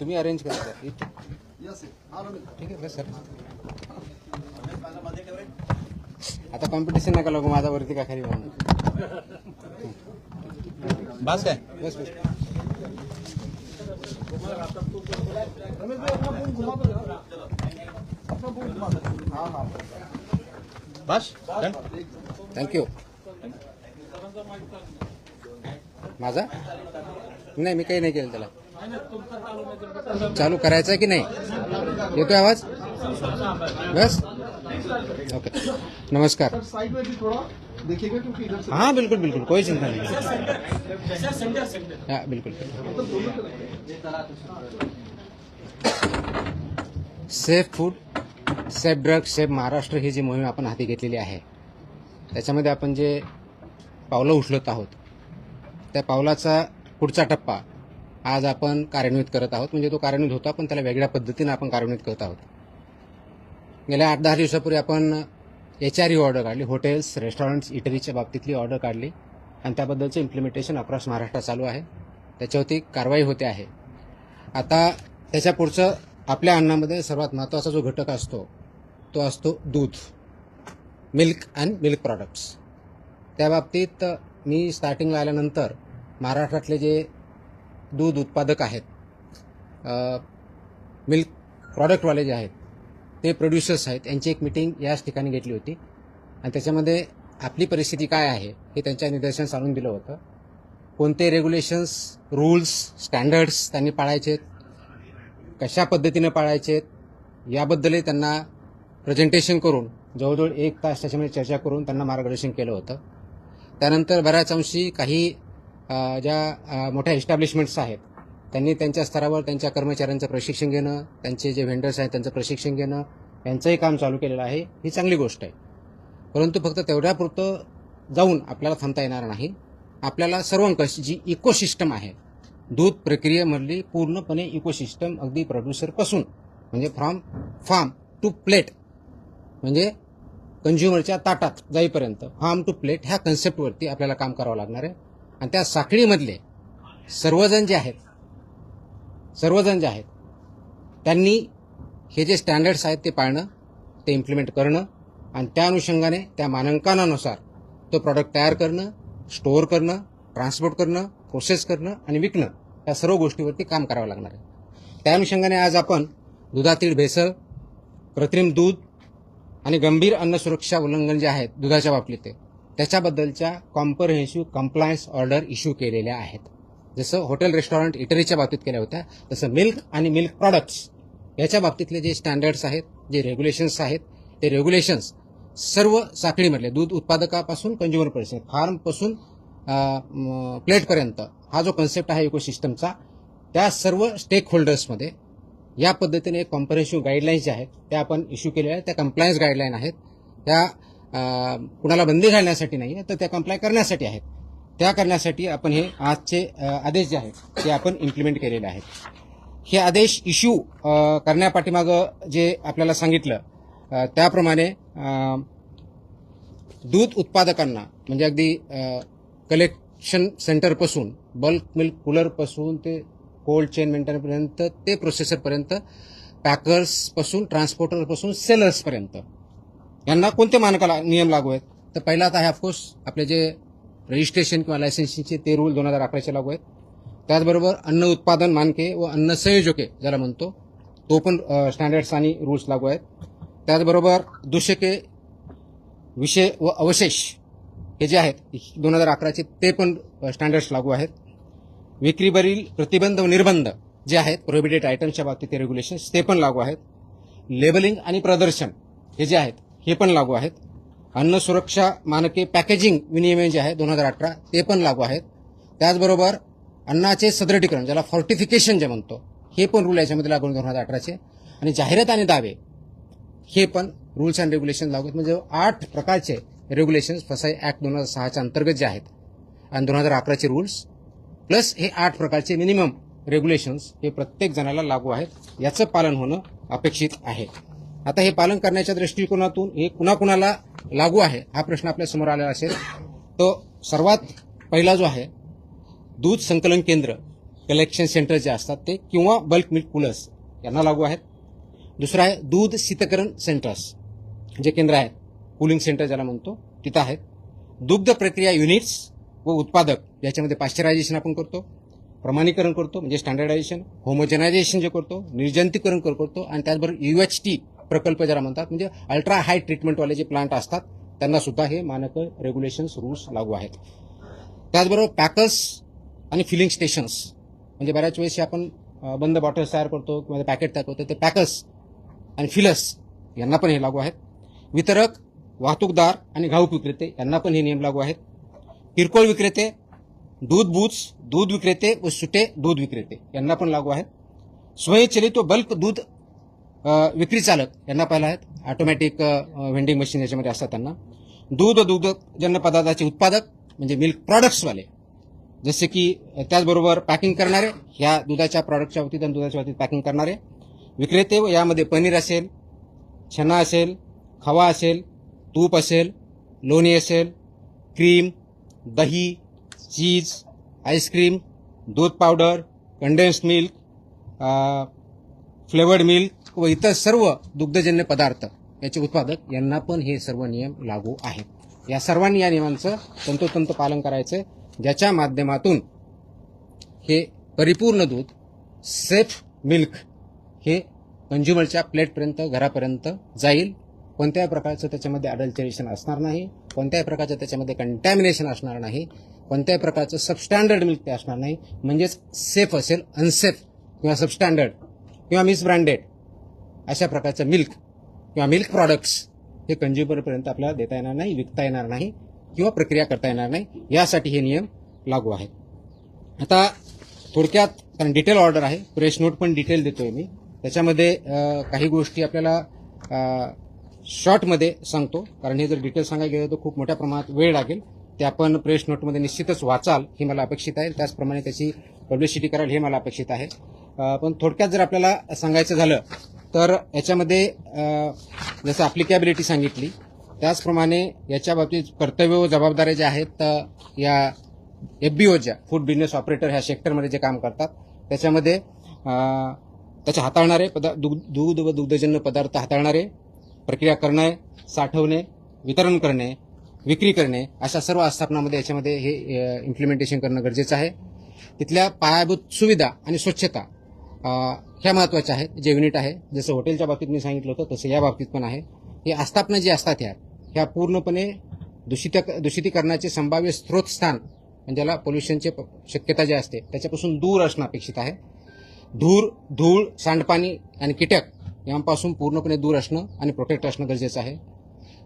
तुम्ही अरेंज करा सर. ठीक आहे बस सर. आता कॉम्पिटिशन नका लागू माझा वरती का खाली म्हणून. बस काय बस बस. बस थँक्यू. माझा नाही, मी काही नाही केलं त्याला. चालू करायचं की नाही. येतोय आवाज. बस ओके. नमस्कार. हाँ बिल्कुल बिल्कुल कोई चिंता नहीं. हाँ बिल्कुल. Safe food safe drug safe Maharashtra ही जी मोहीम आपण हाती घेतलेली आहे त्याच्यामध्ये आपण जे पावलं उचलत आहोत त्या पावलाचा पुढचा टप्पा आज आपण कार्यान्वित करत आहोत. म्हणजे तो कार्यान्वित होता पण त्याला वेगळ्या पद्धतीने आपण कार्यान्वित करत आहोत. गेल्या 8-10 दिवसापूर्वी आपण HRE ऑर्डर काढली. हॉटेल्स रेस्टॉरंट्स इटरीच्या बाबतीतली ऑर्डर काढली आणि त्याबद्दलचं इम्प्लिमेंटेशन अक्रॉस महाराष्ट्र चालू आहे. त्याच्यावरती कारवाई होते आहे. आता त्याच्या पुढचं आपल्या अन्नामध्ये सर्वात महत्त्वाचा जो घटक असतो तो असतो दूध, मिल्क अँड मिल्क प्रॉडक्ट्स. त्या बाबतीत मी स्टार्टिंगला आल्यानंतर महाराष्ट्रातले जे दूध उत्पादक आहेत, मिल्क प्रॉडक्टवाले जे आहेत ते प्रोड्युसर्स आहेत यांची एक मीटिंग याच ठिकाणी घेतली होती आणि त्याच्यामध्ये आपली परिस्थिती काय आहे हे त्यांच्या निदर्शनास आणून दिलं होतं. कोणते रेग्युलेशन्स रूल्स स्टँडर्ड्स त्यांनी पाळायचे, कशा पद्धतीने पाळायचे याबद्दलही त्यांना प्रेझेंटेशन करून जवळजवळ 1 तास त्याच्यामध्ये चर्चा करून त्यांना मार्गदर्शन केलं होतं. त्यानंतर बऱ्याच अंशी काही ज्या मोठ्या एस्टॅब्लिशमेंट्स आहेत त्यांनी त्यांच्या स्तरावर त्यांच्या कर्मचाऱ्यांचं प्रशिक्षण घेणं, त्यांचे जे व्हेंडर्स आहेत त्यांचं प्रशिक्षण घेणं यांचंही काम चालू केलेलं आहे. ही चांगली गोष्ट आहे. परंतु फक्त तेवढ्यापुरतं जाऊन आपल्याला थांबता येणार नाही. आपल्याला सर्वांकष जी इकोसिस्टम आहे दूध प्रक्रियेमधली पूर्णपणे इकोसिस्टम अगदी प्रोड्युसरपासून म्हणजे फ्रॉम फार्म टू प्लेट म्हणजे कंझ्युमरच्या ताटात जाईपर्यंत फार्म टू प्लेट ह्या कन्सेप्टवरती आपल्याला काम करावं लागणार आहे. आणि त्या साखळीमधले सर्वजण जे आहेत त्यांनी हे जे स्टँडर्ड्स आहेत ते पाळणं, ते इम्प्लिमेंट करणं आणि त्या अनुषंगाने त्या मानांकनानुसार तो प्रॉडक्ट तयार करणं, स्टोअर करणं, ट्रान्सपोर्ट करणं, प्रोसेस करणं आणि विकणं या सर्व गोष्टीवरती काम करावं लागणार आहे. त्या अनुषंगाने आज आपण दुधातील भेसळ, कृत्रिम दूध आणि गंभीर अन्न सुरक्षा उल्लंघन जे आहेत दुधाच्या बाबतीत त्याच्याबद्दलच्या कॉम्प्रहेन्सिव्ह कंप्लायन्स ऑर्डर इश्यू केलेल्या आहेत. जसं हॉटेल रेस्टॉरंट इटरीच्या बाबतीत केल्या होत्या तसं मिल्क आणि मिल्क प्रॉडक्ट्स याच्या बाबतीतले जे स्टँडर्ड्स आहेत, जे रेग्युलेशन्स आहेत ते रेग्युलेशन्स सर्व साखळीमधले दूध उत्पादकापासून कंझ्युमरपर्यंत फार्मपासून प्लेटपर्यंत हा जो कन्सेप्ट आहे इकोसिस्टमचा त्या सर्व स्टेक होल्डर्समध्ये या पद्धतीने कॉम्प्रहेन्सिव्ह गाईडलाईन्स ज्या आहेत त्या आपण इश्यू केलेल्या आहेत. त्या कंप्लायन्स गाईडलाईन आहेत. त्या कुणाला बंदी घालण्यासाठी नाही तर त्या कंप्लाय करण्यासाठी आहेत. त्या करण्यासाठी आपण हे आजचे आदेश जे आहेत ते आपण इम्प्लिमेंट केलेले आहेत. हे आदेश इश्यू करण्यापाठीमागं जे आपल्याला सांगितलं त्याप्रमाणे दूध उत्पादकांना म्हणजे अगदी कलेक्शन सेंटरपासून बल्क मिल्क कूलरपासून ते कोल्ड चेन मेंटेनपर्यंत ते प्रोसेसरपर्यंत पॅकर्सपासून ट्रान्सपोर्टरपासून सेलर्सपर्यंत यांना कोणते मानकाला नियम लागू आहेत. तर पहिला आता आहे ऑफकोर्स आपले जे रजिस्ट्रेशन किंवा लायसन्सिंगचे ते रूल 2011चे लागू आहेत. त्याचबरोबर अन्न उत्पादन मानके व अन्न संयोजके ज्याला म्हणतो तो पण स्टँडर्ड्स आणि रूल्स लागू आहेत. त्याचबरोबर दूषके विषय व अवशेष हे जे आहेत 2011चे ते पण स्टँडर्ड्स लागू आहेत. विक्रीवरील प्रतिबंध व निर्बंध जे आहेत प्रोहिबिटेड आयटम्सच्या बाबतीत ते रेग्युलेशन्स ते पण लागू आहेत. लेबलिंग आणि प्रदर्शन हे जे आहेत हे पण लागू आहेत. अन्न सुरक्षा मानके पॅकेजिंग विनियम जे आहे 2018 ते पण लागू आहेत. त्याचबरोबर अन्नाचे सदृढीकरण ज्याला फॉर्टिफिकेशन जे म्हणतो हे पण रूल याच्यामध्ये लागू 2018चे आणि जाहिरात आणि दावे हे पण रूल्स अँड रेग्युलेशन लागू आहेत. म्हणजे 8 प्रकारचे रेग्युलेशन्स फसाई ऍक्ट 2006च्या अंतर्गत जे आहेत आणि 2011चे रूल्स प्लस हे 8 प्रकारचे मिनिमम रेग्युलेशन्स हे प्रत्येक जणाला लागू आहेत. याचं पालन होणं अपेक्षित आहे. आता हे पालन करण्याच्या दृष्टिकोनातून हे कुणाकुणाला लागू आहे हा प्रश्न आपल्या समोर आलेला असेल. तो सर्वात पहिला जो आहे दूध संकलन केंद्र कलेक्शन सेंटर जे असतात ते किंवा बल्क मिल्क कूलर्स यांना लागू आहेत. दुसरं आहे दूध शीतकरण सेंटर्स जे केंद्र आहेत, कूलिंग सेंटर ज्याला म्हणतो, तिथं आहेत. दुग्ध प्रक्रिया युनिट्स व उत्पादक याच्यामध्ये पाश्चरायझेशन आपण करतो, प्रमाणीकरण करतो म्हणजे स्टँडर्डायझेशन, होमोजेनायझेशन जे करतो, निर्जंतुकीकरण करतो आणि त्याचबरोबर UHT प्रकल्प ज्याला म्हणतात म्हणजे अल्ट्रा हाय ट्रीटमेंटवाले जे प्लांट असतात त्यांना सुद्धा हे मानक रेग्युलेशन्स रूल्स लागू आहेत. त्याचबरोबर पॅकर्स आणि फिलिंग स्टेशन्स म्हणजे बऱ्याच वेळेस आपण बंद बॉटल्स तयार करतो किंवा पॅकेट तयार करतो, ते पॅकर्स आणि फिलर्स यांना पण हे लागू आहेत. वितरक, वाहतूकदार आणि घाऊक विक्रेते यांना पण हे नियम लागू आहेत. किरकोळ विक्रेते, दूध बूथ्स, दूध विक्रेते व सुटे दूध विक्रेते यांना पण लागू आहेत. स्वयंचलित व बल्क दूध विक्री चालक यांना पाहिलं आहेत. ऑटोमॅटिक व्हेंडिंग मशीन याच्यामध्ये असतात त्यांना. दूध व दुग्धजन्य पदार्थाचे उत्पादक म्हणजे मिल्क प्रॉडक्ट्सवाले, जसे की त्याचबरोबर पॅकिंग करणारे, ह्या दुधाच्या प्रॉडक्टच्या बाबतीत आणि दुधाच्या बाबतीत पॅकिंग करणारे विक्रेते, व यामध्ये पनीर असेल, छना असेल, खवा असेल, तूप असेल, लोणी असेल, क्रीम, दही, चीज, आईस्क्रीम, दूध powder, condensed milk, flavoured milk व इतर सर्व दुग्धजन्य पदार्थ याचे उत्पादक यांना पण हे सर्व नियम लागू आहेत. या सर्वांनी या नियमांचं तंतोतंत पालन करायचं, ज्याच्या माध्यमातून हे परिपूर्ण दूध, सेफ मिल्क हे कंझ्युमरच्या प्लेटपर्यंत, घरापर्यंत जाईल. कोणत्याही प्रकारचं त्याच्यामध्ये अडल्टरेशन असणार नाही, कोणत्याही प्रकारचं त्याच्यामध्ये कंटॅमिनेशन असणार नाही, कोणत्याही प्रकारचं सबस्टँडर्ड मिल्क ते असणार नाही. म्हणजेच सेफ असेल, अनसेफ किंवा सबस्टँडर्ड किंवा मिसब्रँडेड अशा प्रकारचं मिल्क किंवा मिल्क प्रॉडक्ट्स हे कंझ्युमरपर्यंत आपल्याला देता येणार नाही, विकता येणार नाही किंवा प्रक्रिया करता येणार नाही. यासाठी हे नियम लागू आहेत. आता थोडक्यात, कारण डिटेल ऑर्डर आहे, प्रेस नोट पण डिटेल देतोय मी, त्याच्यामध्ये काही गोष्टी आपल्याला शॉर्टमध्ये सांगतो, कारण हे जर डिटेल सांगायला गेलं तर खूप मोठ्या प्रमाणात वेळ लागेल. ते आपण प्रेस नोटमध्ये निश्चितच वाचाल हे मला अपेक्षित आहे, त्याचप्रमाणे त्याची पब्लिसिटी कराल हे मला अपेक्षित आहे. पण थोडक्यात जर आपल्याला सांगायचं झालं तर याच्यामध्ये जसं अप्लिकेबिलिटी सांगितली, त्याचप्रमाणे याच्या बाबतीत कर्तव्य व जबाबदाऱ्या ज्या आहेत, या FBO ज्या फूड बिझनेस ऑपरेटर ह्या सेक्टरमध्ये जे काम करतात त्याच्यामध्ये त्याचे हाताळणारे दूध व दुग्धजन्य पदार्थ हाताळणारे, प्रक्रिया करणे, साठवणे, वितरण करणे, विक्री करणे अशा सर्व आस्थापनामध्ये याच्यामध्ये हे इम्प्लिमेंटेशन करणं गरजेचं आहे. तिथल्या पायाभूत सुविधा आणि स्वच्छता ह्या महत्त्वाच्या आहेत. जे युनिट आहे, जसं हॉटेलच्या बाबतीत मी सांगितलं होतं तसं या बाबतीत पण आहे. हे आस्थापना जी असतात ह्या पूर्णपणे दूषितीकरणाचे संभाव्य स्त्रोतस्थान म्हणजे ज्याला पोल्युशनची शक्यता जी असते त्याच्यापासून दूर असणं अपेक्षित आहे. धूळ, सांडपाणी आणि कीटक यांपासून पूर्णपणे दूर असणं आणि प्रोटेक्ट असणं गरजेचं आहे.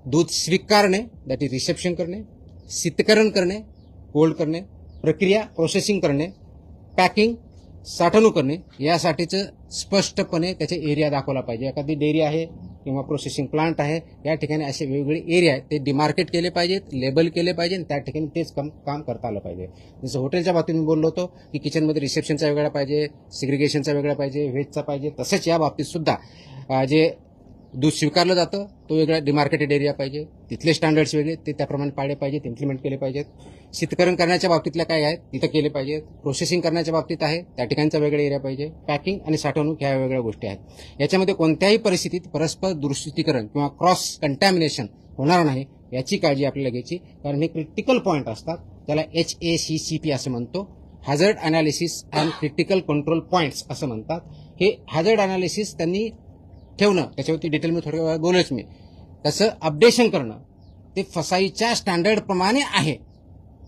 दूध स्वीकारणे, दॅट इज रिसेप्शन करणे, शीतकरण करणे, कोल्ड करणे, प्रक्रिया प्रोसेसिंग करणे, पॅकिंग, साठवणूक करणे यासाठीचं स्पष्टपणे त्याचे एरिया दाखवला पाहिजे. एखादी डेअरी आहे किंवा प्रोसेसिंग प्लांट आहे, या ठिकाणी असे वेगवेगळे एरिया आहेत, ते डिमार्केट केले पाहिजेत, लेबल केले पाहिजे आणि त्या ठिकाणी तेच काम करता आलं पाहिजे. जसं हॉटेलच्या बाबतीत मी बोललो होतो की किचनमध्ये रिसेप्शनचा वेगळा पाहिजे, सिग्रिगेशनचा वेगळा पाहिजे, व्हेजचा पाहिजे, तसंच या बाबतीत सुद्धा जे दूध स्वीकारलं जातं तो वेगळा डिमार्केटेड एरिया पाहिजे, तिथले स्टँडर्ड्स वेगळे, ते त्याप्रमाणे पाळले पाहिजेत, इम्प्लिमेंट केले पाहिजेत. शीतकरण करण्याच्या बाबतीतल्या काय आहेत तिथं केले पाहिजेत. प्रोसेसिंग करण्याच्या बाबतीत आहे त्या ठिकाणचा वेगळा एरिया पाहिजे. पॅकिंग आणि साठवणूक ह्या वेगळ्या गोष्टी आहेत. याच्यामध्ये कोणत्याही परिस्थितीत परस्पर दूषितीकरण किंवा क्रॉस कंटॅमिनेशन होणार नाही याची काळजी आपल्याला घ्यायची, कारण हे क्रिटिकल पॉईंट असतात. त्याला HACCP असं म्हणतो, hazard analysis and critical control points असं म्हणतात. हे हॅझर्ड अनालिसिस त्यांनी ठेवणं, त्याच्यावरती डिटेल मी थोड्या वेळा बोलच मी, त्याचं अपडेशन करणं, ते फसाईच्या स्टँडर्डप्रमाणे आहे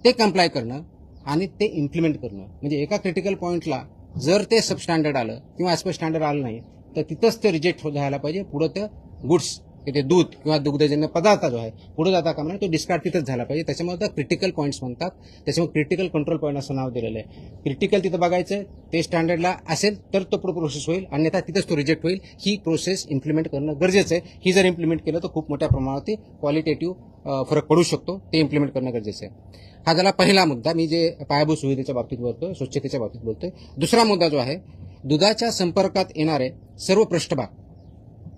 ते कंप्लाय करणं आणि ते इम्प्लिमेंट करणं. म्हणजे एका क्रिटिकल पॉईंटला जर ते सबस्टँडर्ड आलं किंवा ॲज पर स्टँडर्ड आलं नाही तर तिथंच ते रिजेक्ट झाला पाहिजे. पुढं ते गुड्स, ते दूध किंवा दुग्धजन्य पदार्थ जो आहे पुढे जाता कामा नये, तो डिस्कार्ड तिथंच झाला पाहिजे. त्याच्यामुळे त्या क्रिटिकल पॉईंट्स म्हणतात, त्याच्यामुळे क्रिटिकल कंट्रोल पॉईंट असं नाव दिलेलं आहे. क्रिटिकल तिथं बघायचं, ते स्टँडर्डला असेल तर तो पुढे प्रोसेस होईल, अन्यथा तिथंच तो रिजेक्ट होईल. ही प्रोसेस इम्प्लिमेंट करणं गरजेचं आहे. ही जर इम्प्लिमेंट केलं तर खूप मोठ्या प्रमाणात क्वालिटेटिव्ह फरक पडू शकतो, ते इम्प्लिमेंट करणं गरजेचं आहे. हा झाला पहिला मुद्दा, मी जे पायाभूत सुविधेच्या बाबतीत बोलतोय, स्वच्छतेच्या बाबतीत बोलतोय. दुसरा मुद्दा जो आहे, दुधाच्या संपर्कात येणारे सर्व पृष्ठभाग,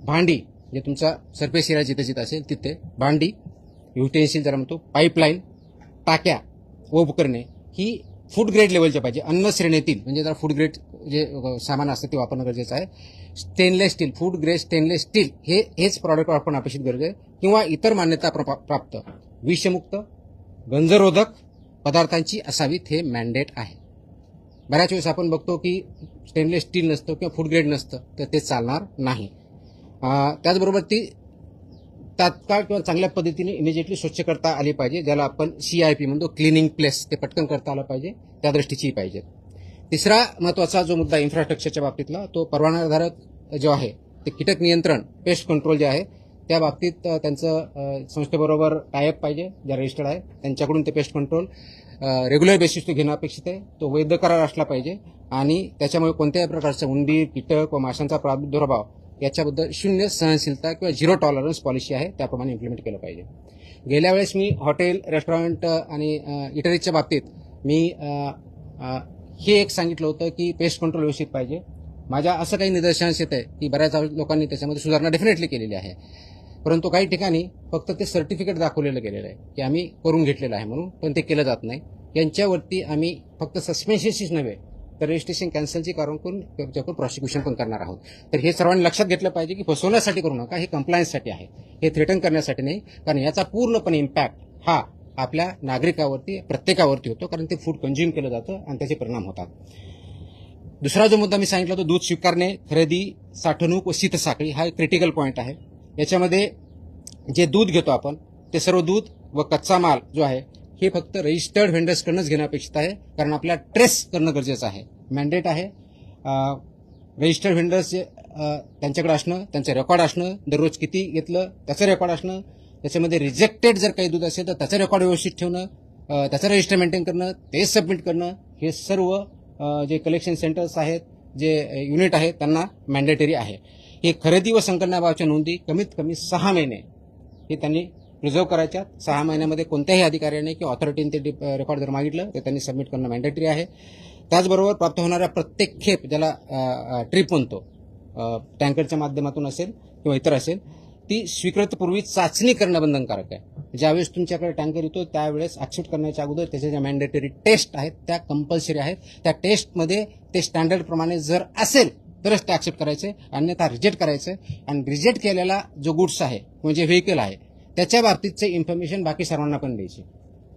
भांडी, जे तुमचा सरफेस एरिया जिथे जिथे असेल तिथे, भांडी, युटेन्सिल ज्याला म्हणतो, पाईपलाईन, टाक्या व उपकरणे ही फूड ग्रेड लेवलचे पाहिजे, अन्न श्रेणीतील, म्हणजे जरा फूड ग्रेड जे सामान असतं ते वापरणं गरजेचं आहे. Stainless steel, food grade stainless steel हेच प्रॉडक्ट आपण अपेक्षित गरज आहे, किंवा इतर मान्यता प्राप्त विषमुक्त गंजरोधक पदार्थांची असावीत हे मॅन्डेट आहे. बऱ्याच वेळेस आपण बघतो की स्टेनलेस स्टील नसतं किंवा फूड ग्रेड नसतं, तर ते चालणार नाही. त्याचबरोबर ती तात्काळ किंवा चांगल्या पद्धतीने इमिजिएटली स्वच्छ करता आली पाहिजे, ज्याला आपण CIP म्हणतो, क्लिनिंग प्लेस, ते पटकन करता आलं पाहिजे, त्या दृष्टीची पाहिजे. तिसरा महत्वाचा जो मुद्दा इन्फ्रास्ट्रक्चरच्या बाबतीतला, तो परवानाधारक जो आहे ते कीटक नियंत्रण, पेस्ट कंट्रोल जे आहे त्या बाबतीत त्यांचं संस्थेबरोबर टायअप पाहिजे, ज्या रजिस्टर्ड आहे त्यांच्याकडून ते पेस्ट कंट्रोल रेग्युलर बेसिसवर घेणं अपेक्षित आहे. तो वैध करार असला पाहिजे आणि त्याच्यामुळे कोणत्याही प्रकारचा उंदीर, कीटक व माशांचा प्रादुर्भाव याच्याबद्दल शून्य सहनशीलता किंवा झिरो टॉलरन्स पॉलिसी आहे, त्याप्रमाणे इम्प्लिमेंट केलं पाहिजे. गेल्या वेळेस मी हॉटेल, रेस्टॉरंट आणि इटरीजच्या बाबतीत मी हे एक सांगितलं होतं की पेस्ट कंट्रोल व्यवस्थित पाहिजे. माझ्या असं काही निदर्शनास येत आहे की बऱ्याच लोकांनी त्याच्यामध्ये सुधारणा डेफिनेटली केलेली आहे, परंतु काही ठिकाणी फक्त ते सर्टिफिकेट दाखवलेलं गेलेलं आहे की आम्ही करून घेतलेलं आहे म्हणून, पण ते केलं जात नाही. यांच्यावरती आम्ही फक्त सस्पेन्शनशीच नव्हे तर रजिस्ट्रेशन कॅन्सलची कारण करून त्याच्यावर प्रॉसिक्युशन पण करणार आहोत. तर हे सर्वांनी लक्षात घेतलं पाहिजे की फसवण्यासाठी करू नका, हे कंप्लायन्ससाठी आहे, हे थ्रेटन करण्यासाठी नाही, कारण याचा पूर्णपणे इम्पॅक्ट हा आपल्या नागरिकावरती, प्रत्येकावरती होतो, कारण ते फूड कंझ्युम केलं जातं आणि त्याचे परिणाम होतात. दुसरा जो मुद्दा मी सांगितला तो दूध स्वीकारणे, खरेदी, साठवणूक व शीतसाखळी, हा एक क्रिटिकल पॉईंट आहे. याच्यामध्ये जे दूध घेतो आपण ते सर्व दूध व कच्चा माल जो आहे हे फक्त रजिस्टर्ड व्हेंडर्सकडूनच घेणं अपेक्षित आहे, कारण आपल्याला ट्रेस करणं गरजेचं आहे, मॅन्डेट आहे. रजिस्टर्ड व्हेंडर्स त्यांच्याकडे असणं, त्यांचं रेकॉर्ड असणं, दररोज किती घेतलं त्याचं रेकॉर्ड असणं, त्याच्यामध्ये रिजेक्टेड जर काही दूध असेल तर त्याचं रेकॉर्ड व्यवस्थित ठेवणं, त्याचं रजिस्टर मेंटेन करणं, ते सबमिट करणं, हे सर्व जे कलेक्शन सेंटर्स आहेत, जे युनिट आहेत त्यांना मॅन्डेटरी आहे. हे खरेदी व संकलनाबाबतच्या नोंदी कमीत कमी 6 महिने हे त्यांनी प्रिझर्व करायच्या. 6 महिन्यामध्ये कोणत्याही अधिकाऱ्याने किंवा ऑथॉरिटीने ते रेकॉर्ड जर मागितलं तर त्यांनी सबमिट करणं मॅन्डेटरी आहे. त्याचबरोबर प्राप्त होणाऱ्या प्रत्येक खेप, ज्याला ट्रिप म्हणतो, टँकरच्या माध्यमातून असेल किंवा इतर असेल, ती स्वीकृतपूर्वी चाचणी करणं बंधनकारक आहे. ज्यावेळेस तुमच्याकडे टँकर येतो त्यावेळेस ऍक्सेप्ट करण्याच्या अगोदर त्याच्या ज्या मॅन्डेटरी टेस्ट आहेत त्या कंपल्सरी आहेत. त्या टेस्टमध्ये ते स्टँडर्ड प्रमाणे जर असेल तरच ते ऍक्सेप्ट करायचे, अन्यथा रिजेक्ट करायचं. आणि रिजेक्ट केलेला जो गुड्स आहे म्हणजे व्हेकल आहे त्याच्या बाबतीतचे इन्फॉर्मेशन बाकी सर्वांना पण द्यायची.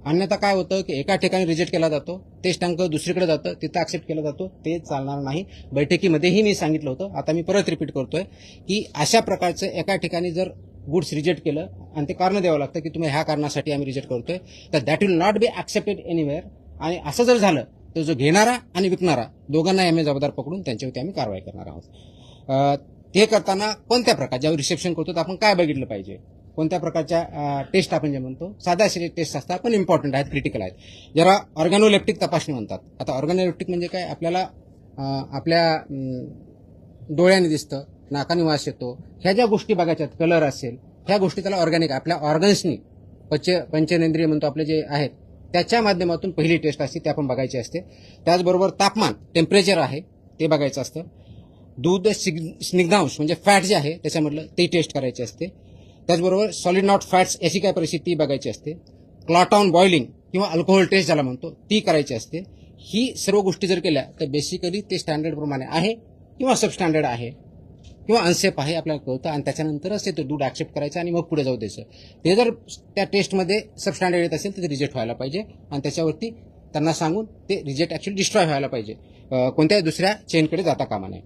अन्यथा काय होतं की एका ठिकाणी रिजेक्ट केला जातो, तेच टँकर दुसरीकडे जातं, तिथं ऍक्सेप्ट केला जातो, ते चालणार नाही. बैठकीमध्येही मी सांगितलं होतं, आता मी परत रिपीट करतोय की अशा प्रकारचं एका ठिकाणी जर गुड्स रिजेक्ट केलं आणि ते कारण द्यावं लागतं की तुम्ही ह्या कारणासाठी आम्ही रिजेक्ट करतोय, तर that will not be accepted anywhere. आणि असं जर झालं तर जो घेणारा आणि विकणारा दोघांना आम्ही जबाबदार पकडून त्यांच्यावरती आम्ही कारवाई करणार आहोत. ते करताना कोणत्या प्रकार, ज्यावेळी रिसेप्शन करतो तर आपण काय बघितलं पाहिजे, कोणत्या प्रकारच्या टेस्ट आपण जे म्हणतो, साध्या असे टेस्ट असतात पण इम्पॉर्टंट आहेत, क्रिटिकल आहेत, ज्याला ऑर्गॅनोलेप्टिक तपासणी म्हणतात. आता ऑर्गॅनोलेप्टिक म्हणजे काय, आपल्याला आपल्या डोळ्याने दिसतं, नाकाने वास येतो, ह्या ज्या गोष्टी बघायच्यात, कलर असेल, ह्या गोष्टी त्याला ऑर्गॅनिक आपल्या ऑर्गन्सनी, पंचेंद्रिय म्हणतो आपले जे आहेत त्याच्या माध्यमातून पहिली टेस्ट असते, ते आपण बघायची असते. त्याचबरोबर तापमान, टेम्परेचर आहे ते बघायचं असतं. दूध स्निग्धांश म्हणजे फॅट जे आहे त्याच्यामधलं ते टेस्ट करायचे असते. त्याचबरोबर सॉलिड नॉट फॅट्स याची काय परिस्थिती बघायची असते. क्लॉट ऑन बॉइलिंग किंवा अल्कोहोल टेस्ट ज्याला म्हणतो ती करायची असते. ही सर्व गोष्टी जर केल्या तर बेसिकली ते स्टँडर्ड प्रमाणे आहे किंवा सबस्टँडर्ड आहे किंवा अनसेफ आहे आपल्याला कळतं, आणि त्याच्यानंतरच ते दूध ऍक्सेप्ट करायचं आणि मग पुढे जाऊ द्यायचं. ते जर त्या टेस्टमध्ये सबस्टँडर्ड येत असेल तर ते रिजेक्ट व्हायला पाहिजे, आणि त्याच्यावरती त्यांना सांगून ते रिजेक्ट ऍक्च्युअली डिस्ट्रॉय व्हायला पाहिजे, कोणत्याही दुसऱ्या चेनकडे जाता कामा नये.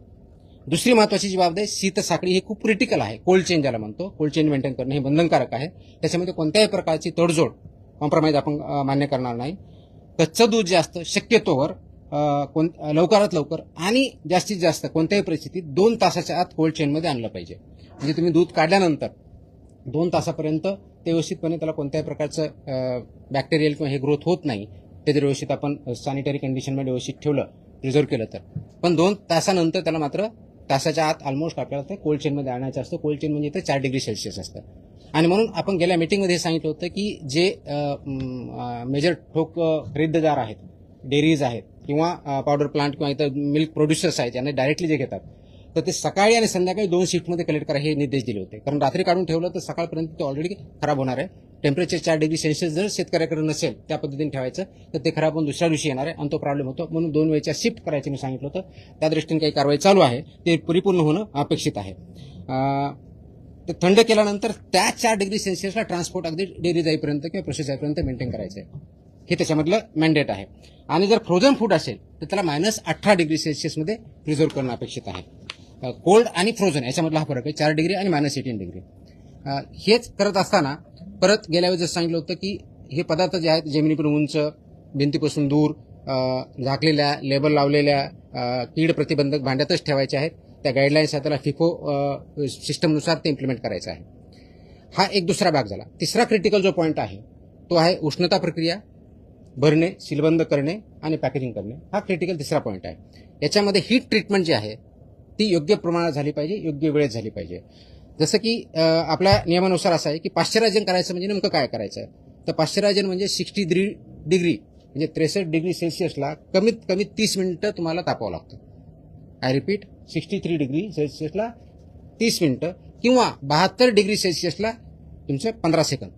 दुसरी महत्वाची जी बाब आहे, शीत साखळी, हे खूप क्रिटिकल आहे. कोल्ड चेन ज्याला म्हणतो, कोल्ड चेन मेंटेन करणं हे बंधनकारक आहे. त्याच्यामध्ये कोणत्याही प्रकारची तडजोड, कॉम्प्रोमाइज आपण मान्य करणार नाही. कच्चं दूध जे असतं शक्यतोवर लवकरात लवकर आणि जास्तीत जास्त कोणत्याही परिस्थितीत 2 तासाच्या आत कोल्ड चेनमध्ये आणलं पाहिजे. म्हणजे तुम्ही दूध काढल्यानंतर 2 तासापर्यंत ते व्यवस्थितपणे, त्याला कोणत्याही प्रकारचं बॅक्टेरियल किंवा हे ग्रोथ होत नाही, ते जर व्यवस्थित आपण सॅनिटरी कंडिशनमध्ये व्यवस्थित ठेवलं, प्रिझर्व केलं तर. पण 2 तासानंतर त्याला मात्र तासाच्या आत ऑलमोस्ट आपल्याला ते कोल्ड चेनमध्ये आणायचं असतं. कोल्ड चेन म्हणजे इथं 4 डिग्री सेल्सिअस असतं. आणि म्हणून आपण गेल्या मीटिंगमध्ये सांगितलं होतं की जे मेजर ठोक खरेदीदार आहेत, डेअरीज आहेत किंवा पावडर प्लांट किंवा इतर मिल्क प्रोड्युसर्स आहेत, यांना डायरेक्टली जे घेतात तर ते सकाळी आणि संध्याकाळी 2 शिफ्टमध्ये कलेक्ट करा हे निर्देश दिले होते. कारण रात्री काढून ठेवलं तर सकाळपर्यंत ते ऑलरेडी खराब होणार आहे. टेम्परेचर 4 डिग्री सेल्सिअस जर शेतकऱ्याकडे नसेल त्या पद्धतीने ठेवायचं तर ते खराब होऊन दुसऱ्या दिवशी येणार आहे आणि तो प्रॉब्लेम होतो. म्हणून 2 वेळच्या शिफ्ट करायची मी सांगितलं होतं. त्या दृष्टीने काही कारवाई चालू आहे, ते परिपूर्ण होणं अपेक्षित आहे. ते थंड केल्यानंतर त्या 4 डिग्री सेल्सिअसला ट्रान्सपोर्ट अगदी डेअरी जाईपर्यंत किंवा प्रोसेस जाईपर्यंत मेंटेन करायचं आहे, हे त्याच्यामधलं मॅन्डेट आहे. आणि जर फ्रोझन फूड असेल तर त्याला -18 डिग्री सेल्सिअसमध्ये प्रिझर्व्ह करणं अपेक्षित आहे. कोल्ड आणि फ्रोझन याच्यामधला हा फरक आहे, 4 डिग्री आणि -18 डिग्री. हेच करत असताना परत गेल्या वेळेस सांगितलं होतं की हे पदार्थ जे आहेत जमिनीपासून उंच, भिंतीपासून दूर, झाकलेल्या, लेबल लावलेल्या, कीड प्रतिबंधक भांड्यातच ठेवायचे आहेत. त्या गाईडलाईन्स आहेत, त्याला फिफो सिस्टमनुसार ते इम्प्लिमेंट करायचं आहे. हा एक दुसरा भाग झाला. तिसरा क्रिटिकल जो पॉईंट आहे तो आहे उष्णता प्रक्रिया, भरणे, सीलबंद करणे आणि पॅकेजिंग करणे. हा क्रिटिकल तिसरा पॉईंट आहे. याच्यामध्ये हीट ट्रीटमेंट जी आहे ती योग्य प्रमाणात झाली पाहिजे, योग्य वेळेत झाली पाहिजे. जसं की आपल्या नियमानुसार असं आहे की पाश्चरायझन करायचं म्हणजे नेमकं काय करायचं आहे, तर पाश्चरायझन म्हणजे 63 डिग्री म्हणजे 63 डिग्री सेल्सिअसला कमीत कमी 30 मिनिटं तुम्हाला तापवावं लागतं. आय रिपीट, 63 डिग्री सेल्सिअसला 30 मिनिटं किंवा 72 डिग्री सेल्सिअसला तुमचे 15 सेकंद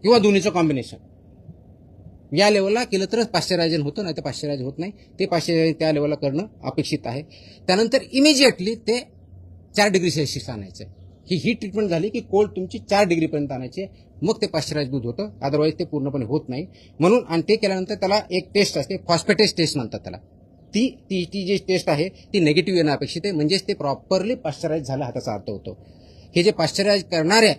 किंवा दोन्हीचं कॉम्बिनेशन. या लेवलला केलं तरच पाश्चरायझन होतं, नाही तर पाश्चरायझन होत नाही. ते पाश्चरायझन त्या लेवलला करणं अपेक्षित आहे. त्यानंतर इमिजिएटली ते 4 डिग्री सेल्सिअसला आणायचं. ही हीट ट्रीटमेंट झाली की कोल्ड तुमची 4 डिग्रीपर्यंत आणायची, मग ते पाश्चरायझ दूध होतं. अदरवाईज ते पूर्णपणे होत नाही. म्हणून आणि ते केल्यानंतर त्याला एक टेस्ट असते, फॉस्फेटेज टेस्ट म्हणतात त्याला. ती जी टेस्ट आहे ती निगेटिव्ह येणं अपेक्षित आहे, म्हणजेच ते प्रॉपरली पाश्चरायझ झालं हाताचा अर्थ होतो. हे जे पाश्चरायझ करणाऱ्या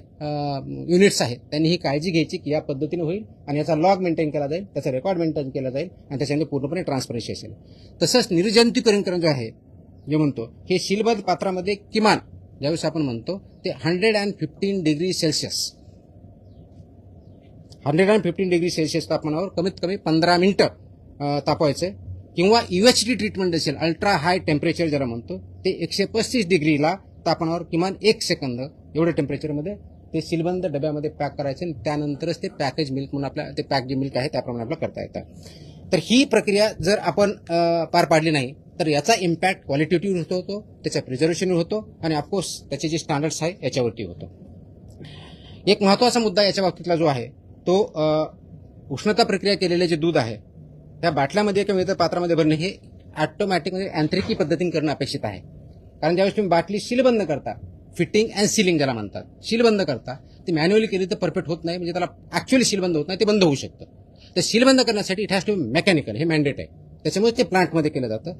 युनिट्स आहेत त्यांनी ही काळजी घ्यायची की या पद्धतीने होईल आणि याचा लॉग मेंटेन केला जाईल, त्याचा रेकॉर्ड मेंटेन केला जाईल आणि त्याच्यामध्ये पूर्णपणे ट्रान्सपरन्सी असेल. तसंच निर्जंतुकीकरण जो आहे जे म्हणतो हे सीलबद्ध पात्रामध्ये किमान ज्यावेळेस आपण म्हणतो ते 115 डिग्री सेल्सिअस 115 डिग्री सेल्सिअस तापमानावर कमीत कमी 15 मिनिटं तापवायचं किंवा UHT ट्रीटमेंट असेल, अल्ट्रा हाय टेम्परेचर ज्याला म्हणतो, ते 135 डिग्रीला तापमानावर किमान 1 सेकंद एवढ्या टेम्परेचरमध्ये ते सीलबंद डब्यामध्ये पॅक करायचे आणि त्यानंतरच ते पॅकेज मिल्क म्हणून आपल्या ते पॅक जे मिल्क आहे त्याप्रमाणे आपल्याला करता येतं. तर ही प्रक्रिया जर आपण पार पाडली नाही तर याचा इम्पॅक्ट क्वालिटेटिव्ह होतो, त्याचा प्रिझर्वेशन होतो आणि ऑफकोर्स त्याचे जे स्टँडर्ड्स आहे याच्यावरती होतो. एक महत्त्वाचा मुद्दा याच्या बाबतीतला जो आहे तो उष्णता प्रक्रिया केलेले जे दूध आहे त्या बाटल्यामध्ये किंवा इतर पात्रामध्ये भरणे हे ऑटोमॅटिक म्हणजे यांत्रिकी पद्धतीने करणं अपेक्षित आहे. कारण ज्यावेळेस तुम्ही बाटली सीलबंद करता, फिटिंग अँड सीलिंग ज्याला म्हणतात, सीलबंद करता, ती मॅन्युअली केली तर परफेक्ट होत नाही, म्हणजे त्याला ऍक्च्युअली सीलबंद होत नाही, ते बंद होऊ शकतं. तर सीलबंद करण्यासाठी it has to be mechanical, हे मॅन्डेट आहे. त्याच्यामुळे ते प्लांटमध्ये केलं जातं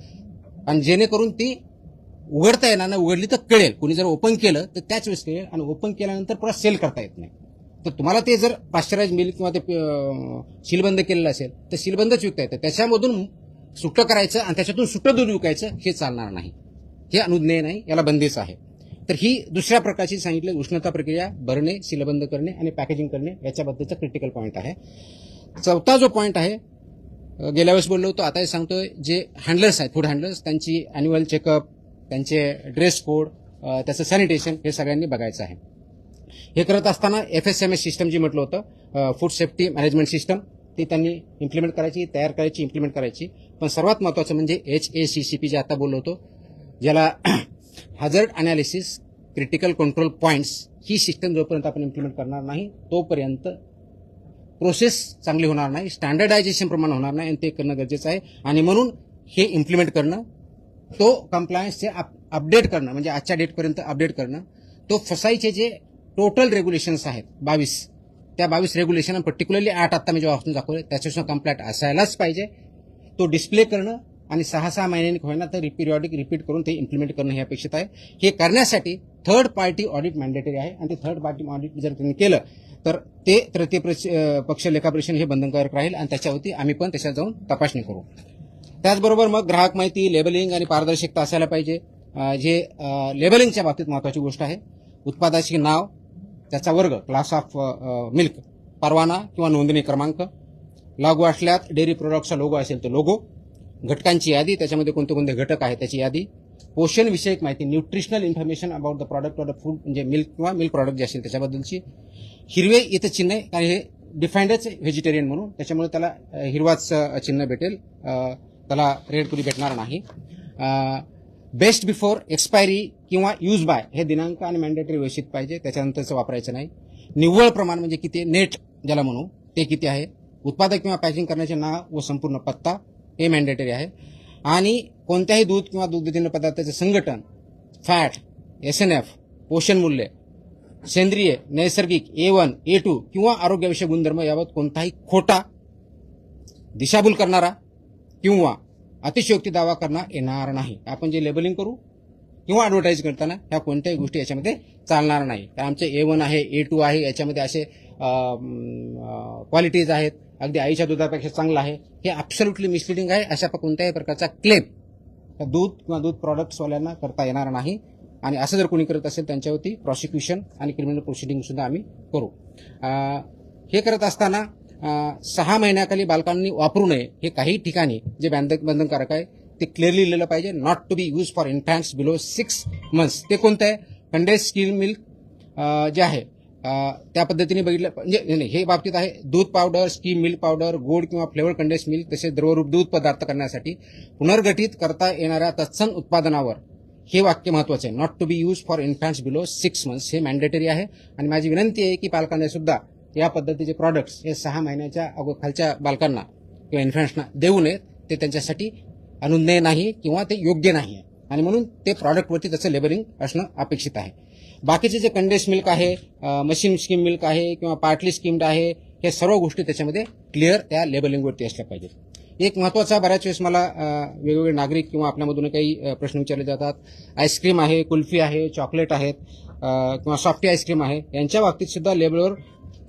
आणि जेणेकरून ती उघडता येणार नाही, उघडली तर कळेल. कोणी जर ओपन केलं तर त्याच वेळेस कळेल आणि ओपन केल्यानंतर पुन्हा सेल करता येत नाही. तर तुम्हाला ते जर पाश्चराइज मिल्क किंवा ते सीलबंद केलेलं असेल तर सीलबंदच विकता येतं. त्याच्यामधून सुट्टं करायचं आणि त्याच्यातून सुट्टं दूध विकायचं हे चालणार नाही, हे अनुज्ञेय नाही, याला बंदीच आहे. तर ही दुसऱ्या प्रकारची सांगितली उष्णता प्रक्रिया, भरणे, सीलबंद करणे आणि पॅकेजिंग करणे याच्याबद्दलचा क्रिटिकल पॉईंट आहे. चौथा जो पॉईंट आहे, गेल्या वेळेस बोललो होतो, आता सांगतोय, जे हँडलर्स आहेत, फूड हँडलर्स, त्यांची अॅन्युअल चेकअप, त्यांचे ड्रेस कोड, त्याचं सॅनिटेशन हे सगळ्यांनी बघायचं आहे. हे करत असताना FSMS सिस्टम जी म्हटलं होतं, फूड सेफ्टी मॅनेजमेंट सिस्टम, ती त्यांनी इम्प्लिमेंट करायची, तयार करायची, इम्प्लिमेंट करायची. पण सर्वात महत्त्वाचं म्हणजे HACCP जे आता बोललो होतो, ज्याला हॅझर्ड अनालिसिस क्रिटिकल कंट्रोल पॉईंट्स, ही सिस्टम जोपर्यंत आपण इम्प्लिमेंट करणार नाही तोपर्यंत प्रोसेस चांगली होणार नाही, स्टँडर्डायझेशन प्रमाणे होणार नाही आणि ते करणं गरजेचं आहे. आणि म्हणून हे इम्प्लिमेंट करणं, तो कंप्लायन्सचे अपडेट करणं, म्हणजे आजच्या डेटपर्यंत अपडेट करणं, तो फसाईचे जे टोटल रेग्युलेशन्स आहेत 22, त्या 22 रेग्युलेशन पर्टिक्युलरली 8 आत्ता मी जेव्हा वाचून दाखवले त्याच्यापासून कंप्लायंट असायलाच पाहिजे, तो डिस्प्ले करणं आणि 6-6 महिन्यांनी होईना तर पिरियॉडिक रिपीट करून ते इम्प्लिमेंट करणं हे अपेक्षित आहे. हे करण्यासाठी थर्ड पार्टी ऑडिट मॅन्डेटरी आहे आणि ते थर्ड पार्टी ऑडिट जर त्यांनी केलं तर ते तृतीय पक्ष लेखापरीक्षण हे बंधनकारक राहील आणि त्याच्यावरती आम्ही पण त्याच्यात जाऊन तपासणी करू. त्याचबरोबर मग ग्राहक माहिती, लेबलिंग आणि पारदर्शकता असायला पाहिजे. जे लेबलिंगच्या बाबतीत महत्त्वाची गोष्ट आहे, उत्पादाचे नाव, त्याचा वर्ग, क्लास ऑफ मिल्क, परवाना किंवा नोंदणी क्रमांक, लागू असल्यात डेअरी प्रोडक्टचा लोगो असेल तर लोगो, घटकांची यादी, त्याच्यामध्ये कोणते कोणते घटक आहेत त्याची यादी, पोषण विषयक माहिती, nutritional information about the product of the food, म्हणजे मिल्क किंवा मिल्क प्रॉडक्ट जे असेल त्याच्याबद्दलची. हिरवे इथं चिन्ह आहे, कारण हे डिफाईंडच व्हेजिटेरियन म्हणून, त्याच्यामुळे त्याला हिरवाच चिन्ह भेटेल, त्याला रेड पुरी भेटणार नाही. बेस्ट बिफोर एक्सपायरी किंवा यूज बाय हे दिनांक आणि मॅन्डेटरी व्यवस्थित पाहिजे, त्याच्यानंतरचं वापरायचं नाही. निव्वळ प्रमाण म्हणजे किती, नेट ज्याला म्हणू ते किती आहे, उत्पादक किंवा पॅकिंग करण्याचे नाव व संपूर्ण पत्ता हे मॅन्डेटरी आहे. आणि कोणत्याही दूध किंवा दुग्धजन्य पदार्थाचे संघटन, फॅट, SNF, पोषण मूल्य, सेंद्रिय, नैसर्गिक, A1, A2 किंवा आरोग्याविषयक गुणधर्म याबाबत कोणताही खोटा, दिशाभूल करणारा किंवा अतिशयोक्ती दावा करण्यात येणार नाही. आपण जे लेबलिंग करू किंवा ॲडव्हर्टाईज करताना ह्या कोणत्याही गोष्टी याच्यामध्ये चालणार नाही. तर आमचे A1 आहे, A2 आहे, याच्यामध्ये असे क्वालिटीज आहेत, अगदी आईच्या दुधापेक्षा चांगलं आहे, हे ॲब्सोल्युटली मिसलिडिंग आहे. अशा कोणत्याही प्रकारचा क्लेम दूध किंवा दूध प्रॉडक्ट्सवाल्यांना करता येणार नाही. आणि असं जर कोणी करत असेल त्यांच्यावरती प्रॉसिक्युशन आणि क्रिमिनल प्रोसिडिंग सुद्धा आम्ही करू. हे करत असताना 6 महिन्याखाली बालकांनी वापरू नये हे काही ठिकाणी जे बंधनकारक आहे ते क्लिअरली लिहिलं पाहिजे. Not to be use for infants below 6 months. ते कोणतं आहे, कंडेन्स स्किम मिल्क जे आहे त्या पद्धतीने बघितलं म्हणजे हे बाबतीत आहे. दूध पावडर, स्कीम मिल्क पावडर, गोड किंवा फ्लेवर कंडेन्स मिल्क तसेच द्रवरूप दूध पदार्थ करण्यासाठी पुनर्गठित करता येणाऱ्या तत्सम उत्पादनावर हे वाक्य महत्वाचं आहे. Not to be use for infants below 6 months हे मॅन्डेटरी आहे. आणि माझी विनंती आहे की पालकांना सुद्धा या पद्धतीचे प्रॉडक्ट्स हे 6 महिन्याच्या खालच्या बालकांना किंवा इन्फॅन्ट्सना देऊ नयेत. ते त्यांच्यासाठी अनुज्ञेय नाही किंवा ते योग्य नाही आहे. आणि म्हणून ते प्रॉडक्टवरती त्याचं लेबलिंग असणं अपेक्षित आहे. बाकीचे जे कंडेन्स मिल्क आहे, मशीन स्कीम मिल्क आहे किंवा पार्टली स्कीम्ड आहे, हे सर्व गोष्टी त्याच्यामध्ये क्लिअर त्या लेबलिंगवरती असल्या पाहिजेत. एक महत्वाचा, बऱ्याच वेळेस मला वेगवेगळे नागरिक किंवा आपल्यामधून काही प्रश्न विचारले जातात. आईस्क्रीम आहे, कुल्फी आहे, चॉकलेट आहेत किंवा सॉफ्टी आईस्क्रीम आहे, यांच्या बाबतीत सुद्धा लेबलवर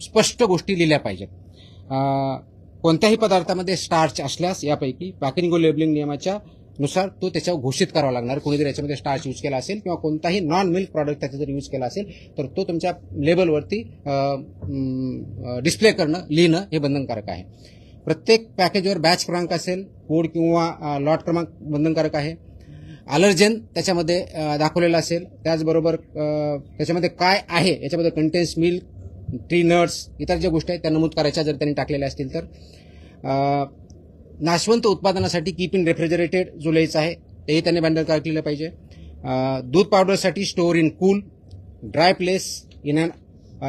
स्पष्ट गोष्टी लिहिल्या पाहिजेत. कोणत्याही पदार्थामध्ये स्टार्च असल्यास यापैकी पॅकिंग व लेबलिंग नियमाच्या नुसार तो त्याच्यावर घोषित करावा लागणार. कोणी जर याच्यामध्ये स्टार्च यूज केला असेल किंवा कोणताही नॉन मिल्क प्रॉडक्ट त्याचा जर यूज केला असेल तर तो तुमच्या लेबलवरती डिस्प्ले करणं, लिहिणं हे बंधनकारक आहे. प्रत्येक पॅकेजवर बॅच क्रमांक असेल, कोड किंवा लॉट क्रमांक बंधनकारक आहे. अलर्जन त्याच्यामध्ये दाखवलेलं असेल. त्याचबरोबर त्याच्यामध्ये काय आहे याच्यामध्ये कंटेन्स मिल्क, ट्री नट्स, इतर ज्या गोष्टी आहेत त्या नमूद करायच्या जर त्यांनी टाकलेल्या असतील तर. नाशवंत उत्पादनासाठी कीप इन रेफ्रिजरेटेड जो लिहायचं आहे तेही त्यांनी बंधनकारक लिहिलं पाहिजे. दूध पावडरसाठी store in cool, dry place in an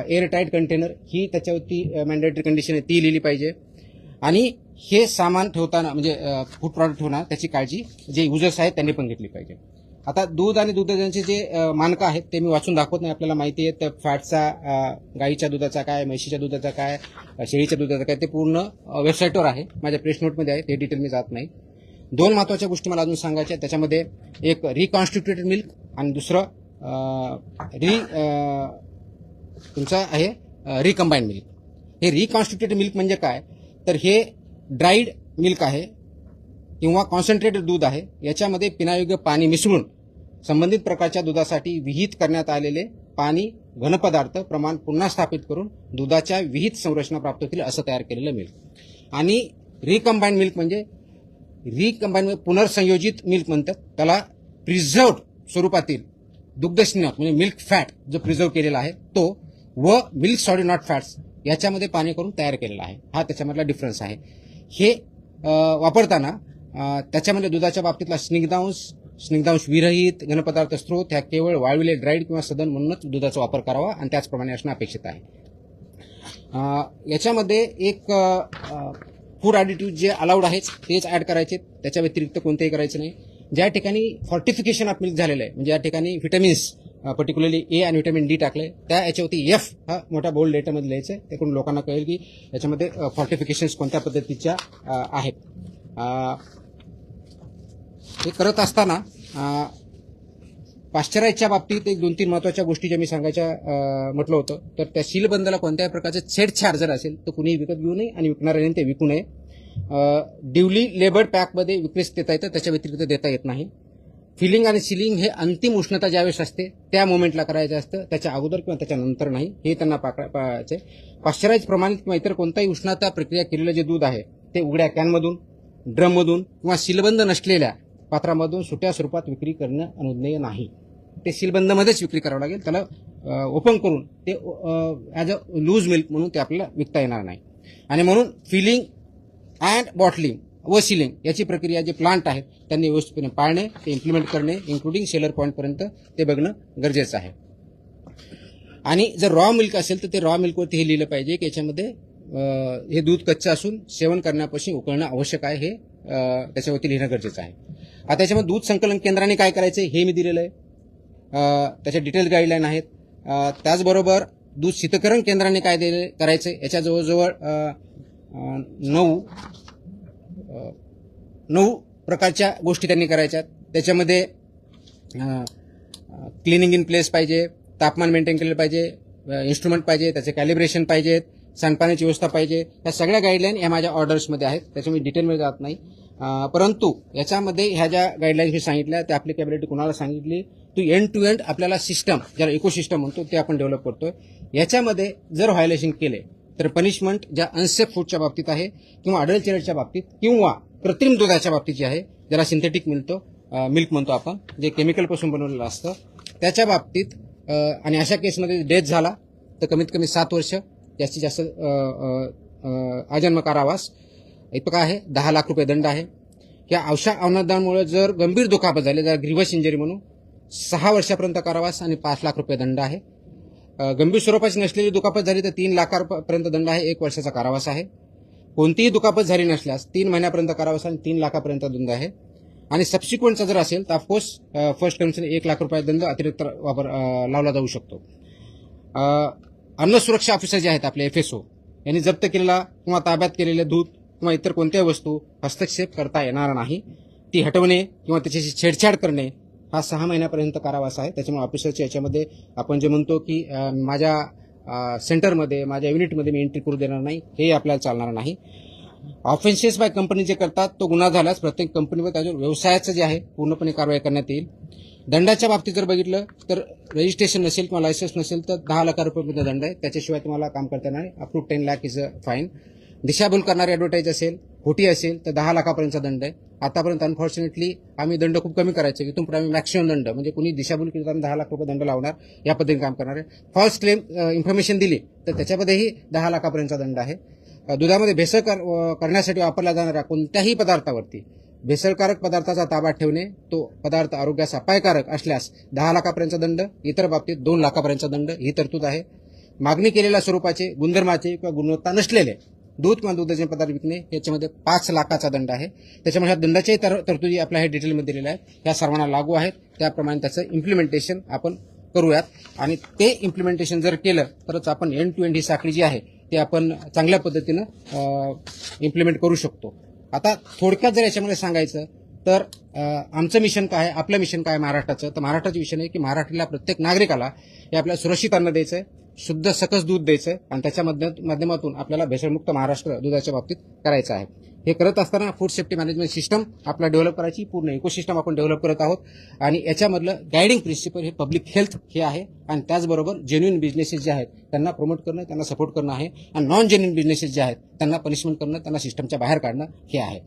air tight container ही त्याच्यावरती मॅन्डेटरी कंडिशन आहे ती लिहिली पाहिजे. आणि हे सामान ठेवताना म्हणजे फूड प्रॉडक्ट ठेवणार त्याची काळजी जे युजर्स आहेत त्यांनी पण घेतली पाहिजे. आता दूध आणि दुधाचे जे मानकं आहेत ते मी वाचून दाखवत नाही, आपल्याला माहिती आहे. त्या फॅटचा, गाईच्या दुधाचा काय, म्हशीच्या दुधाचा काय, शेळीच्या दुधाचा काय, ते पूर्ण वेबसाईटवर आहे, माझ्या प्रेस नोटमध्ये आहे, ते डिटेल मी जात नाही. 2 महत्वाच्या गोष्टी मला अजून सांगायच्या. त्याच्यामध्ये एक रिकॉन्स्टिट्युटेड मिल्क आणि दुसरं तुमचं आहे रिकंबाईंड मिल्क. हे रिकॉन्स्टिट्युटेड मिल्क म्हणजे काय, तर हे ड्राईड मिल्क आहे किंवा कॉन्सन्ट्रेटेड दूध आहे. याच्यामध्ये पिण्यायोग्य पाणी मिसळून संबंधित प्रकारच्या दुधासाठी विहित करण्यात आलेले पाणी घनपदार्थ प्रमाण पुन्हा स्थापित करून दुधाच्या विहित संरचना प्राप्त होतील असं तयार केलेलं मिल्क. आणि रिकंबाईंड मिल्क म्हणजे पुनर्संयोजित मिल्क म्हणतात त्याला. प्रिझर्व्ड स्वरूपातील दुग्धस्नेहक म्हणजे मिल्क फॅट जो प्रिझर्व्ह केलेला आहे तो व मिल्क सॉलिड नॉट फॅट्स याच्यामध्ये पाणी करून तयार केलेला आहे. हा त्याच्यामधला डिफरन्स आहे. हे वापरताना त्याच्यामध्ये दुधाच्या बाबतीतला स्निग्धांश विरहित घनपदार्थ स्त्रोत ह्या केवळ वाळविले, ड्राईड किंवा सदन म्हणूनच दुधाचा वापर करावा आणि त्याचप्रमाणे असणं अपेक्षित आहे. याच्यामध्ये एक फूड ॲडिटिव्ह जे अलाउड आहेत तेच ॲड करायचे, त्याच्या व्यतिरिक्त कोणतेही करायचं नाही. ज्या ठिकाणी फॉर्टिफिकेशन ऑफ मिल्क झालेलं आहे म्हणजे या ठिकाणी व्हिटॅमिन्स पर्टिक्युलरली ए आणि व्हिटॅमिन डी टाकले, त्या याच्यावरती F हा मोठ्या बोल्ड लेटरमध्ये लिहायचं आहे. त्याकडून लोकांना कळेल की याच्यामध्ये फॉर्टिफिकेशन्स कोणत्या पद्धतीच्या आहेत. हे करत असताना पाश्चराईजच्या बाबतीत एक 2-3 महत्वाच्या गोष्टी ज्या मी सांगायच्या म्हटलं होतं, तर त्या सीलबंदला कोणत्याही प्रकारचे छेडछाड जर असेल तर कुणीही विकत घेऊ नये आणि विकणाऱ्याने ते विकू नये. ड्युली लेबर्ड पॅकमध्ये विक्रीस देता येतं, त्याच्या व्यतिरिक्त देता येत नाही. फिलिंग आणि सिलिंग हे अंतिम उष्णता ज्यावेळेस असते त्या मोमेंटला करायचं असतं, त्याच्या अगोदर किंवा त्याच्या नंतर नाही, हे त्यांना पाहायचे. पाश्चराईज प्रमाणित किंवा इतर कोणताही उष्णता प्रक्रिया केलेलं जे दूध आहे ते उघड्या कॅनमधून, ड्रममधून किंवा सीलबंद नसलेल्या पात्रामधून सुट्या स्वरूपात विक्री करणं अनुज्ञेय नाही. ते सीलबंदमध्येच विक्री करावं लागेल. त्याला ओपन करून ते ॲज अ लूज मिल्क म्हणून ते आपल्याला विकता येणार नाही. आणि म्हणून फिलिंग अँड बॉटलिंग व सिलिंग याची प्रक्रिया जे प्लांट आहेत त्यांनी व्यवस्थितपणे पाळणे, ते इम्प्लिमेंट करणे, इन्क्लुडिंग सेलर पॉईंटपर्यंत ते बघणं गरजेचं आहे. आणि जर रॉ मिल्क असेल तर ते रॉ मिल्कवरती हे लिहिलं पाहिजे की याच्यामध्ये हे दूध कच्चं असून सेवन करण्यापासून उकळणं आवश्यक आहे, हे त्याच्यावरती लिहिणं गरजेचं आहे. आता त्याच्यामध्ये दूध संकलन केंद्राने काय करायचं हे मी दिलेलं आहे, त्याच्या डिटेल गाईडलाईन आहेत. त्याचबरोबर दूध शीतकरण केंद्राने काय करायचं याच्या जवळजवळ 9 प्रकारच्या गोष्टी त्यांनी करायच्यात. त्याच्यामध्ये क्लिनिंग इन प्लेस पाहिजे, तापमान मेंटेन केलं पाहिजे, इन्स्ट्रुमेंट पाहिजे, त्याचे कॅलिब्रेशन पाहिजेत, सांडपाण्याची व्यवस्था पाहिजे. या सगळ्या गाईडलाईन या माझ्या ऑर्डर्समध्ये आहेत, त्याच्यामुळे डिटेलमध्ये जात नाही. परंतु याच्यामध्ये ह्या ज्या गाईडलाईन्स मी सांगितल्या त्या ॲप्लिकेबिलिटी कुणाला सांगितली, टू एंड आपल्याला सिस्टम, ज्याला इकोसिस्टम म्हणतो, ते आपण डेव्हलप करतोय. याच्यामध्ये जर व्हायोलेशन केले तर पनिशमेंट ज्या अनसेफ फूडच्या बाबतीत आहे किंवा अडल्चरेटच्या बाबतीत किंवा कृत्रिम दुधाच्या बाबतीत जे आहे, ज्याला सिंथेटिक मिल्क म्हणतो आपण, जे केमिकलपासून बनवलेलं असतं, त्याच्या बाबतीत आणि अशा केसमध्ये डेथ झाला तर कमीत कमी 7 वर्ष, जास्तीत जास्त आजन्म कारावास इतका आहे, 10 लाख रुपये दंड आहे. या अशा अवनदानामुळे जर गंभीर दुखापत झाली, जर ग्रीव्हस इंजरी म्हणून 6 वर्षापर्यंत कारावास आणि 5 लाख रुपये दंड आहे. गंभीर स्वरूपाची नसलेली दुखापत झाली तर 3 लाखापर्यंत दंड आहे, 1 वर्षाचा कारावास आहे. कोणतीही दुखापत झाली नसल्यास 3 महिन्यापर्यंत कारावास आणि 3 लाखापर्यंत दंड आहे. आणि सबसिक्वेंटचा जर असेल तर ऑफकोर्स फर्स्ट टर्मचे 1 लाख रुपये दंड अतिरिक्त लावला जाऊ शकतो. अन्न सुरक्षा ऑफिसर जे आहेत आपले FSO यांनी जप्त केलेला किंवा ताब्यात केलेले दूध किंवा इतर कोणत्याही वस्तू हस्तक्षेप करता येणार नाही. ती हटवणे किंवा त्याच्याशी छेडछाड करणे हा 6 महिन्यापर्यंत कारावास आहे. त्याच्यामुळे ऑफिसरच्या याच्यामध्ये आपण जे म्हणतो की माझ्या सेंटरमध्ये, माझ्या युनिटमध्ये मी एंट्री करू देणार नाही, हे आपल्याला चालणार नाही. ऑफेन्सेस बाय कंपनी जे करतात तो गुन्हा झाल्यास प्रत्येक कंपनीवर त्याच्या व्यवसायाचं जे आहे पूर्णपणे कारवाई करण्यात येईल. दंडाच्या बाबतीत जर बघितलं तर रजिस्ट्रेशन नसेल किंवा लायसन्स नसेल तर 10 लाख रुपये दंड आहे, त्याच्याशिवाय तुम्हाला काम करता येणार नाही. Up to 10 lakh is a fine. दिशाभूल करणारी ॲडव्हर्टाईज असेल, खोटी असेल तर 10 लाखापर्यंतचा दंड आहे. आतापर्यंत अनफॉर्च्युनेटली आम्ही दंड खूप कमी करायचे, इथून पुढे आम्ही मॅक्सिमम दंड, म्हणजे कुणी दिशाभूल केली तर 10 लाख रुपये दंड लावणार, या पद्धतीने काम करणार आहे. फॉल्स क्लेम इन्फॉर्मेशन दिली तर त्याच्यामध्येही 10 लाखापर्यंतचा दंड आहे. दुधामध्ये भेसळ करण्यासाठी वापरल्या जाणाऱ्या कोणत्याही पदार्थावरती भेसळकारक पदार्थाचा ताबा ठेवणे, तो पदार्थ आरोग्यास अपायकारक असल्यास 10 लाखापर्यंतचा दंड, इतर बाबतीत 2 लाखापर्यंतचा दंड ही तरतूद आहे. मागणी केलेल्या स्वरूपाचे, गुणधर्माचे किंवा गुणवत्ता नसलेले दूध किंवा दुधाचे पदार्थ विकणे याच्यामध्ये 5 लाखाचा दंड आहे. त्याच्यामुळे ह्या दंडाच्याही तरतुदी आपल्या हे डिटेलमध्ये दिलेल्या आहेत, ह्या सर्वांना लागू आहेत. त्याप्रमाणे त्याचं इम्प्लिमेंटेशन आपण करूयात आणि ते इम्प्लिमेंटेशन जर केलं तरच आपण एंड टू एंड ही साखळी जी आहे ते आपण चांगल्या पद्धतीनं इम्प्लिमेंट करू शकतो. आता थोडक्यात जर याच्यामध्ये सांगायचं तर आमचं मिशन काय आहे, आपलं मिशन काय महाराष्ट्राचं, तर महाराष्ट्राचं मिशन आहे की महाराष्ट्राला प्रत्येक नागरिकाला हे आपल्याला सुरक्षित अन्न द्यायचं आहे, शुद्ध सकस दूध द्यायचं आहे आणि त्याच्या माध्यमातून आपल्याला भेसळमुक्त महाराष्ट्र दुधाच्या बाबतीत करायचं आहे. हे करत असताना फूड सेफ्टी मॅनेजमेंट सिस्टम आपला डेव्हलप करायची, पूर्ण इकोसिस्टम आपण डेव्हलप करत आहोत. आणि याच्यामधलं गायडिंग प्रिन्सिपल हे पब्लिक हेल्थ हे आहे आणि त्याचबरोबर जेन्युइन बिझनेसेस जे आहेत त्यांना प्रमोट करणं, त्यांना सपोर्ट करणं आहे आणि नॉन जेन्युइन बिझनेसेस जे आहेत त्यांना पनिशमेंट करणं, त्यांना सिस्टमच्या बाहेर काढणं हे आहे.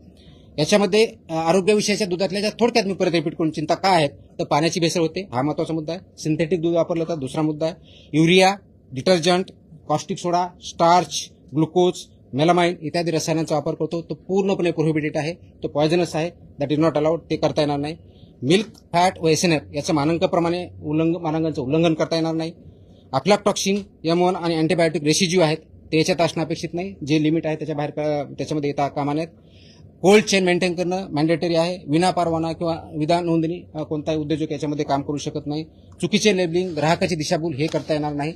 याच्यामध्ये आरोग्यविषयाच्या दुधातल्या ज्या थोडक्यात मी परत रिपीट करून चिंता काय आहेत तर पाण्याची भेसळ होते, हा महत्त्वाचा मुद्दा आहे. सिंथेटिक दूध वापरलं तर दुसरा मुद्दा आहे. युरिया, डिटर्जंट, कॉस्टिक सोडा, स्टार्च, ग्लुकोज, मेलामाइन इत्यादी रसायनांचा वापर करतो, तो पूर्णपणे प्रोहिबिटेड आहे, तो पॉयझनस आहे, दॅट इज नॉट अलाउड, ते करता येणार नाही. मिल्क फॅट व SNF याचं मानांकाप्रमाणे मानांकांचं उल्लंघन करता येणार नाही. अफ्लाटॉक्सिन, M1 आणि अँटीबायोटिक रेसिड्यू आहेत ते याच्यात असणं अपेक्षित नाही, जे लिमिट आहे त्याच्या बाहेर त्याच्यामध्ये येता कामा नयेत. कोल्ड चेन मेंटेन करणं मॅन्डेटरी आहे. विना परवाना किंवा विना नोंदणी कोणताही उद्योजक याच्यामध्ये काम करू शकत नाही. चुकीचे लेबलिंग, ग्राहकाची दिशाभूल हे करता येणार नाही.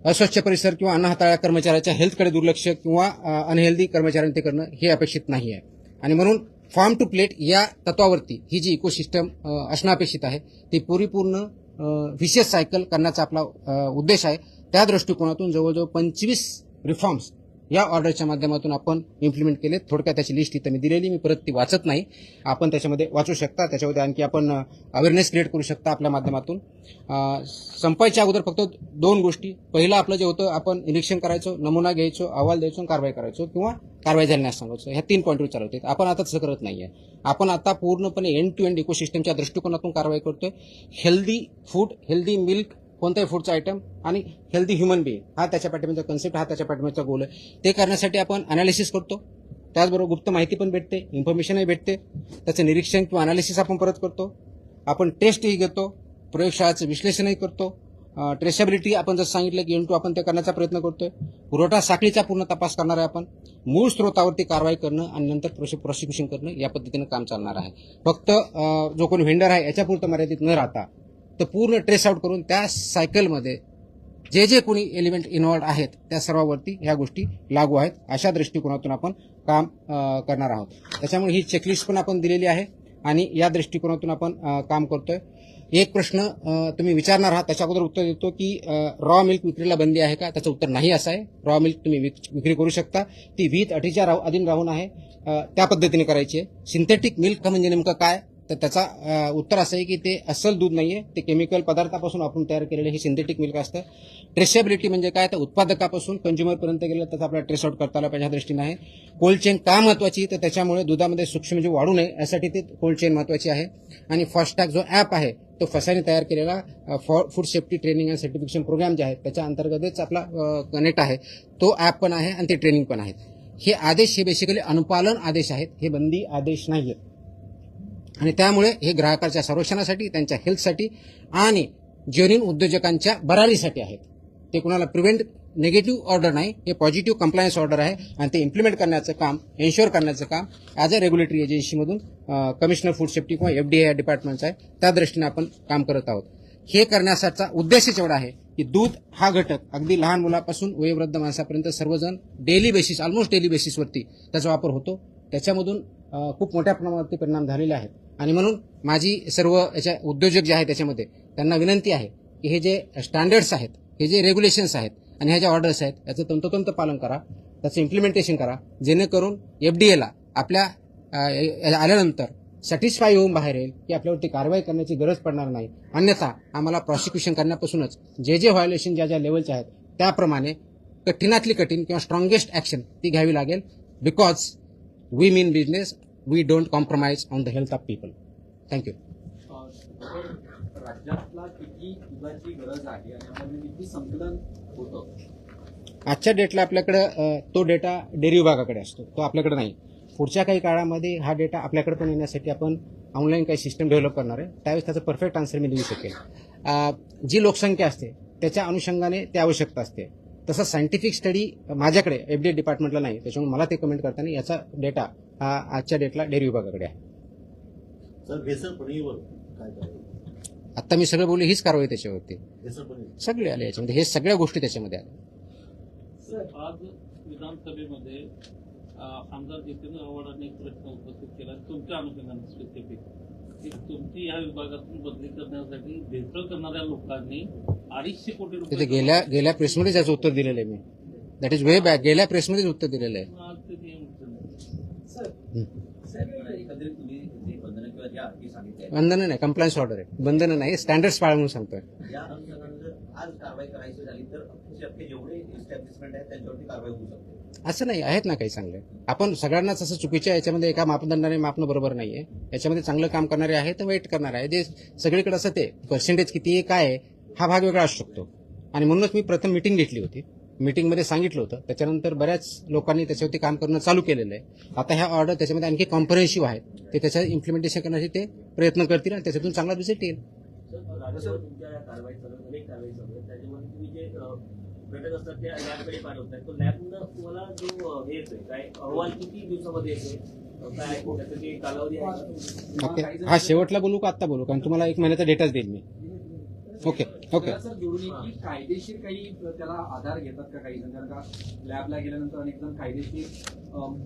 अस्वच्छ परिसर किंवा अन्न हाताळ्या कर्मचाऱ्याच्या हेल्थकडे दुर्लक्ष किंवा अनहेल्दी कर्मचाऱ्यांनी ते करणं हे अपेक्षित नाही आहे. आणि म्हणून फार्म टू प्लेट या तत्वावरती ही जी इकोसिस्टम असणं अपेक्षित आहे ती परिपूर्ण विशेष सायकल करण्याचा आपला उद्देश आहे. त्या दृष्टिकोनातून जवळजवळ 25 रिफॉर्म्स या ऑर्डरच्या माध्यमातून आपण इम्प्लिमेंट केले. थोडक्यात त्याची लिस्ट इथं मी दिलेली, मी परत ती वाचत नाही, आपण त्याच्यामध्ये वाचू शकता. त्याच्यामध्ये आणखी आपण अवेअरनेस क्रिएट करू शकता आपल्या माध्यमातून. संपायच्या अगोदर फक्त 2 गोष्टी. पहिलं आपलं जे होतं, आपण निरीक्षण करायचो, नमुना घ्यायचो, अहवाल द्यायचो, कारवाई करायचो किंवा कारवाई झाल्यास सांगायचो. ह्या 3 पॉईंटवर चालवत आहेत. आपण आता तसं करत नाहीये. आपण आता पूर्णपणे एंड टू एंड इकोसिस्टमच्या दृष्टिकोनातून कारवाई करतोय. हेल्दी फूड, हेल्दी मिल्क, कोणत्याही फूडचा आयटम आणि हेल्दी ह्युमन बिईंग हा त्याच्या पाठीमागचा कन्सेप्ट, हा त्याच्या पाठीमागचा गोल आहे. ते करण्यासाठी आपण अनालिसिस करतो, त्याचबरोबर गुप्त माहिती पण भेटते, इन्फॉर्मेशनही भेटते, त्याचं निरीक्षण किंवा अनालिसिस आपण परत करतो, आपण टेस्टही घेतो, प्रयोगशाळाचं विश्लेषणही करतो, ट्रेसेबिलिटी आपण जसं सांगितलं की N2 आपण ते करण्याचा प्रयत्न करतोय, पुरवठा साखळीचा पूर्ण तपास करणार आहे आपण, मूळ स्रोतावरती कारवाई करणं आणि नंतर प्रॉसिक्युशन करणं या पद्धतीनं काम चालणार आहे. फक्त जो कोणी व्हेंडर आहे याच्यापुरतं मर्यादित न राहता तर पूर्ण ट्रेस आउट करून त्या सायकलमध्ये जे कोणी एलिमेंट इन्व्हॉल्ड आहेत त्या सर्वांवरती ह्या गोष्टी लागू आहेत अशा दृष्टिकोनातून आपण काम करणार आहोत. त्याच्यामुळे ही चेकलिस्ट पण आपण दिलेली आहे आणि या दृष्टिकोनातून आपण काम करतोय. एक प्रश्न तुम्ही विचारणार आहात, त्याच्या अगोदर उत्तर देतो की रॉ मिल्क विक्रीला बंदी आहे का? त्याचं उत्तर नाही असं आहे. रॉ मिल्क तुम्ही विक्री करू शकता, ती विथ अटीच्या अधीन राहून आहे, त्या पद्धतीने करायची आहे. सिंथेटिक मिल्क म्हणजे नेमकं काय, तर त्याचा उत्तर असं आहे की ते अस्सल दूध नाहीये, ते केमिकल पदार्थापासून आपण तयार केलेले हे सिंथेटिक मिल्क असतं. ट्रेसेबिलिटी म्हणजे काय, तर उत्पादकापासून कंझ्युमरपर्यंत गेलं त्याचा आपल्याला ट्रेस आउट करता आला पाहिजे ह्या दृष्टीने आहे. कोल्ड चेन का महत्वाची, तर त्याच्यामुळे दुधामध्ये सूक्ष्मजीव वाढू नये यासाठी ते कोल्ड चेन महत्वाची आहे. आणि फास्टॅग जो ॲप आहे तो फसाने तयार केलेला food safety training and certification program जे आहे त्याच्या अंतर्गतच आपला कनेक्ट आहे, तो ॲप पण आहे आणि ते ट्रेनिंग पण आहेत. हे आदेश हे बेसिकली अनुपालन आदेश आहेत, हे बंदी आदेश नाही आहेत. आणि त्यामुळे हे ग्राहकाच्या संरक्षणासाठी, त्यांच्या हेल्थसाठी आणि जेन्युइन उद्योजकांच्या बरारीसाठी आहेत. ते कुणाला प्रिव्हेंट निगेटिव्ह ऑर्डर नाही, हे पॉझिटिव्ह कंप्लायन्स ऑर्डर आहे आणि ते इम्प्लिमेंट करण्याचं काम, एन्श्युअर करण्याचं काम ॲज अ रेग्युलेटरी एजन्सीमधून कमिशनर फूड सेफ्टी किंवा FDA या डिपार्टमेंटचा आहे, त्या दृष्टीने आपण काम करत आहोत. हे करण्याचा उद्देशच एवढा आहे की दूध हा घटक अगदी लहान मुलापासून वयोवृद्ध माणसापर्यंत सर्वजण डेली बेसिस, ऑलमोस्ट डेली बेसिसवरती त्याचा वापर होतो. त्याच्यामधून खूप मोठ्या प्रमाणावरती परिणाम झालेले आहेत आणि म्हणून माझी सर्व याच्या उद्योजक जे आहेत त्याच्यामध्ये त्यांना विनंती आहे की हे जे स्टँडर्ड्स आहेत, हे जे रेग्युलेशन्स आहेत आणि ह्या ज्या ऑर्डर्स आहेत याचं तंतोतंत पालन करा, त्याचं इम्प्लिमेंटेशन करा, जेणेकरून FDA आपल्या आल्यानंतर सॅटिस्फाय होऊन बाहेर येईल की आपल्यावरती कारवाई करण्याची गरज पडणार नाही. अन्यथा आम्हाला प्रॉसिक्युशन करण्यापासूनच जे व्हायोलेशन ज्या लेवलचे आहेत त्याप्रमाणे कठीणातली कठीण किंवा स्ट्रॉंगेस्ट ॲक्शन ती घ्यावी लागेल. Because we mean business, we don't compromise on the health of people. Thank you. राज्यातला किती दुधाची गरज आहे आणि यामध्ये किती संकलन होतं? आजच्या डेटला आपल्याकडे तो डेटा डेअरी विभागाकडे असतो, तो आपल्याकडे नाही. पुढच्या काही काळामध्ये हा डेटा आपल्याकडे पण येण्यासाठी आपण ऑनलाईन काही सिस्टम डेव्हलप करणार आहे, त्यावेळेस त्याचं परफेक्ट आन्सर मी देऊ शकेल. जी लोकसंख्या असते त्याच्या अनुषंगाने ती आवश्यकता असते. तसं सायंटिफिक स्टडी माझ्याकडे FDA डिपार्टमेंटला नाही, त्याच्यामुळे मला ते कमेंट करताना याचा डेटा हा आजच्या डेटला डेअरी विभागाकडे आहे. सर भेसळ पनीरवर काय काय? आता मी सगळं बोलले, हीच कारवाई त्याच्यावरती भेसळ पनीर सगळे आले याच्यामध्ये, हे सगळ्या गोष्टी त्याच्यामध्ये आल्या. सर, आज विधानसभेमध्ये आमदार जितेंद्र आव्हाडांनी एक प्रश्न उपस्थित केला तुमच्या अनुषंगाने स्पेसिफिक की तुमची या विभागातून बदली करण्यासाठी भेसळ करणाऱ्या लोकांनी 250 कोटी तिथे रुपये गेल्या प्रेसमध्ये त्याचं उत्तर दिलेलं आहे मी. दॅट इज वे बॅक, गेल्या प्रेसमध्येच उत्तर दिलेलं आहे. आज ते नियम एकंदरीत तुम्ही जे बंधनं किंवा ज्या अटी सांगितल्या बंधनं नाही, कंप्लायन्स ऑर्डर आहे, बंधनं नाही, स्टँडर्ड्स पाळा म्हणून सांगतोय. या अनुषंगाने जर आज कारवाई करायची झाली तर शक्य जेवढे इस्टॅब्लिशमेंट आहेत त्यांच्यावरती कारवाई होऊ शकते. असं नाही, आहेत ना काही चांगले. आपण सगळ्यांनाच असं चुकीच्या याच्यामध्ये एका मापदंडाने मापणं बरोबर नाहीये. याच्यामध्ये चांगलं काम करणारे आहेत तर वेट करणारे आहे. जे सगळीकडे असं ते पर्सेंटेज किती आहे काय आहे हा भाग वेगळा असू शकतो. आणि म्हणूनच मी प्रथम मिटिंग घेतली होती, मिटिंगमध्ये सांगितलं होतं, त्याच्यानंतर बऱ्याच लोकांनी त्याच्यावरती काम करणं चालू केलेलं आहे. आता ह्या ऑर्डर त्याच्यामध्ये आणखी कॉम्प्रिहेन्सिव्ह आहेत, ते त्याचं इम्प्लिमेंटेशन करण्यासाठी ते प्रयत्न करतील आणि त्याच्यातून चांगला रिझल्ट येईल. राज्यावर तुमच्या या कारवाई चालू अनेक कारवाई चालू आहे, त्याच्यामध्ये तुम्ही जे घटक असतात त्या लॅबकडे पाठवतात, तो लॅबनं तुम्हाला जो हे येतोय काय अहवाल किती दिवसामध्ये येतोय, काय त्याचं जे कालावधी आहे? ओके, हा शेवटला बोलू का आत्ता बोलू, कारण तुम्हाला 1 महिन्याचा डेटाच देईल मी. Okay okay. सर, जोडून की कायदेशीर काही त्याला आधार घेतात का काही जण? कारण का लॅबला गेल्यानंतर अनेक जण कायदेशीर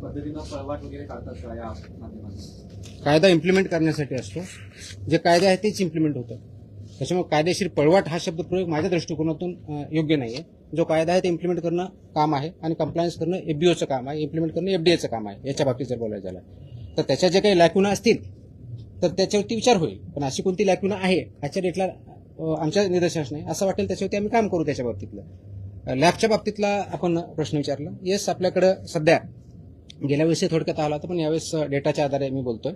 पद्धतीनं पळवाट वगैरे काढतात का या माध्यमातून? कायदा इम्प्लिमेंट करण्यासाठी असतो, जे कायदे आहे तेच इम्प्लिमेंट होतं. त्याच्यामुळे कायदेशीर पळवाट हा शब्द प्रयोग माझ्या दृष्टिकोनातून योग्य नाहीये. जो कायदा आहे ते इम्प्लिमेंट करणं काम आहे आणि कंप्लायन्स करणं FBOचं काम आहे, इम्प्लिमेंट करणं FDAचं काम आहे. याच्या बाबतीत जर बोलायचं झालं तर त्याच्या जे काही लॅक्युना असतील तर त्याच्यावरती विचार होईल. पण अशी कोणती लॅक्युना आहे आजच्या डेटला आमच्या निदर्शनास नाही, असं वाटेल त्याच्यावरती आम्ही काम करू. त्याच्या बाबतीतलं लॅबच्या बाबतीतला आपण प्रश्न विचारला. येस, आपल्याकडं सध्या गेल्या वेळेस थोडक्यात आला होता, पण यावेळेस डेटाच्या आधारे मी बोलतोय.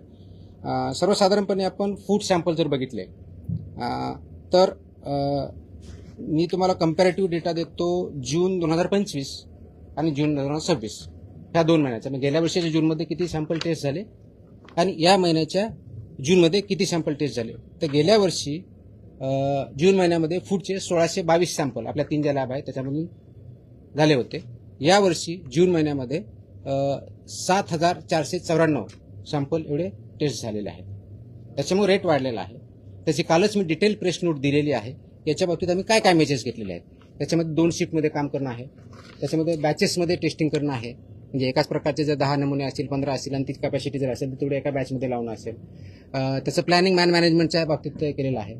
सर्वसाधारणपणे आपण फूड सॅम्पल जर बघितले तर मी तुम्हाला कंपॅरेटिव्ह डेटा देतो जून 2025 आणि जून 2026. ह्या 2 महिन्याच्या म्हणजे गेल्या वर्षाच्या जूनमध्ये किती सॅम्पल टेस्ट झाले आणि या महिन्याच्या जूनमध्ये किती सॅम्पल टेस्ट झाले. तर गेल्या वर्षी जून महिन्यामध्ये फूडचे 1622 सॅम्पल आपल्या 3 ज्या लॅब आहेत त्याच्यामधून झाले होते. यावर्षी जून महिन्यामध्ये 7494 सॅम्पल एवढे टेस्ट झालेले आहेत. त्याच्यामुळे रेट वाढलेला आहे. त्याची कालच मी डिटेल प्रेस नोट दिलेली आहे. याच्या बाबतीत आम्ही काय काय मेजर्स घेतलेले आहेत. त्याच्यामध्ये 2 शिफ्टमध्ये काम करणं आहे. त्याच्यामध्ये बॅचेसमध्ये टेस्टिंग करणं आहे. म्हणजे एकाच प्रकारचे जर 10 नमुने असतील 15 असतील आणि तीच कॅपॅसिटी जर असेल तर तेवढे एका बॅचमध्ये लावणं असेल. त्याचं प्लॅनिंग मॅनेजमेंटच्या बाबतीत केलेलं आहे.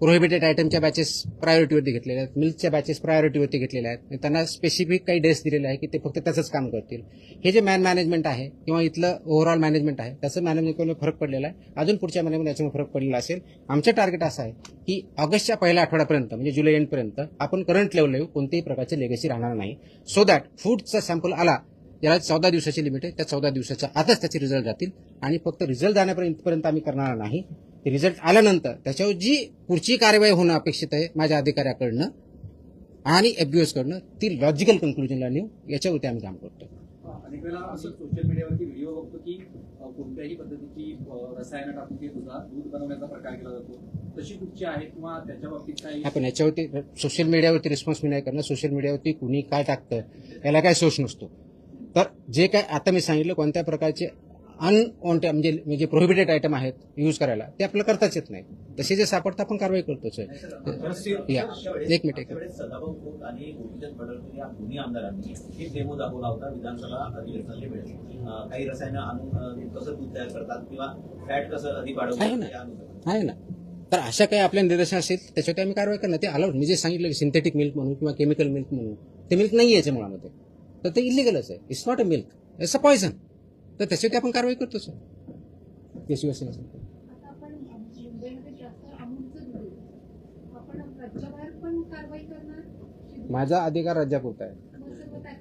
प्रोहिबिटेड आयटमच्या बॅचेस प्रायोरिटीवरती घेतलेल्या आहेत. मिल्कच्या बॅचेस प्रायोरिटीवरती घेतलेल्या आहेत. त्यांना स्पेसिफिक काही डेट्स दिलेले आहे की ते फक्त त्याचंच काम करतील. हे जे मॅनेजमेंट आहे किंवा इथलं ओव्हरऑल मॅनेजमेंट आहे त्याचं मॅनेजमेंटमध्ये फरक पडलेला आहे. अजून पुढच्या महिन्यामध्ये याच्यामध्ये फरक पडलेला असेल. आमचं टार्गेट असं आहे की ऑगस्टच्या पहिल्या आठवड्यापर्यंत म्हणजे जुलै एंडपर्यंत आपण करंट लेवल येऊ कोणत्याही प्रकारची लेगसी राहणार नाही. सो दॅट फूडचा सॅम्पल आला याला 14 दिवसाची लिमिट आहे. त्या 14 दिवसाच्या आतच त्याचे रिझल्ट जातील आणि फक्त रिझल्ट जाण्यापर्यंत आम्ही करणार नाही. रिझल्ट आल्यानंतर त्याच्यावर जी पुढची कार्यवाही होणं अपेक्षित आहे माझ्या अधिकाऱ्याकडनं आणि FBOs कडनं ती लॉजिकल कन्क्लुजनला नेऊ याच्यावरती आम्ही काम करतो. अनेक वेळा असं सोशल मीडियावरती व्हिडिओ बघतो की कोणत्याही पद्धतीची रसायनं टाकून ते दूध बनवण्याचा प्रकार केला जातो. तशी कुठची आहे किंवा त्याच्या बाबतीत काही आपण याच्यावरती सोशल मीडियावरती रिस्पॉन्स मी नाही करणार. सोशल मीडियावरती कुणी काय टाकतं याला काय सोच नसतो. तर जे काय आता मी सांगितलं कोणत्या प्रकारचे म्हणजे प्रोहिबिटेड आयटम आहेत यूज करायला ते आपल्याला करताच येत नाही. तसे जे सापडतं आपण कारवाई करतोच आहे. एक मिनिट सदाभाऊ खोत आणि गोपीचंद पडळकर या दोन्ही आमदारांनी एक डेमो दाखवला होता विधानसभा अधिवेशनाच्या वेळेस. काही रसायनं आणून कसं दूध तयार करतात किंवा फॅट कसं अधिक वाढवतात आहे ना. तर अशा काही आपल्या निदर्शन असेल त्याच्यावरती आम्ही कारवाई करणार. ते अलाउड मी जे सांगितलं की सिंथेटिक मिल्क म्हणून किंवा केमिकल मिल्क म्हणून ते मिल्क नाही याच्या मुळामध्ये तर ते इलिगलच आहे. It's not a milk, it's a poison. तर त्याच्यावरती आपण कारवाई करतोच. शिवसेना आता आपण मुंबईमध्ये जास्त अमूलचं दूध आहे. आपण राज्याबाहेर पण कारवाई करणार. माझा अधिकार राज्यापुरता आहे.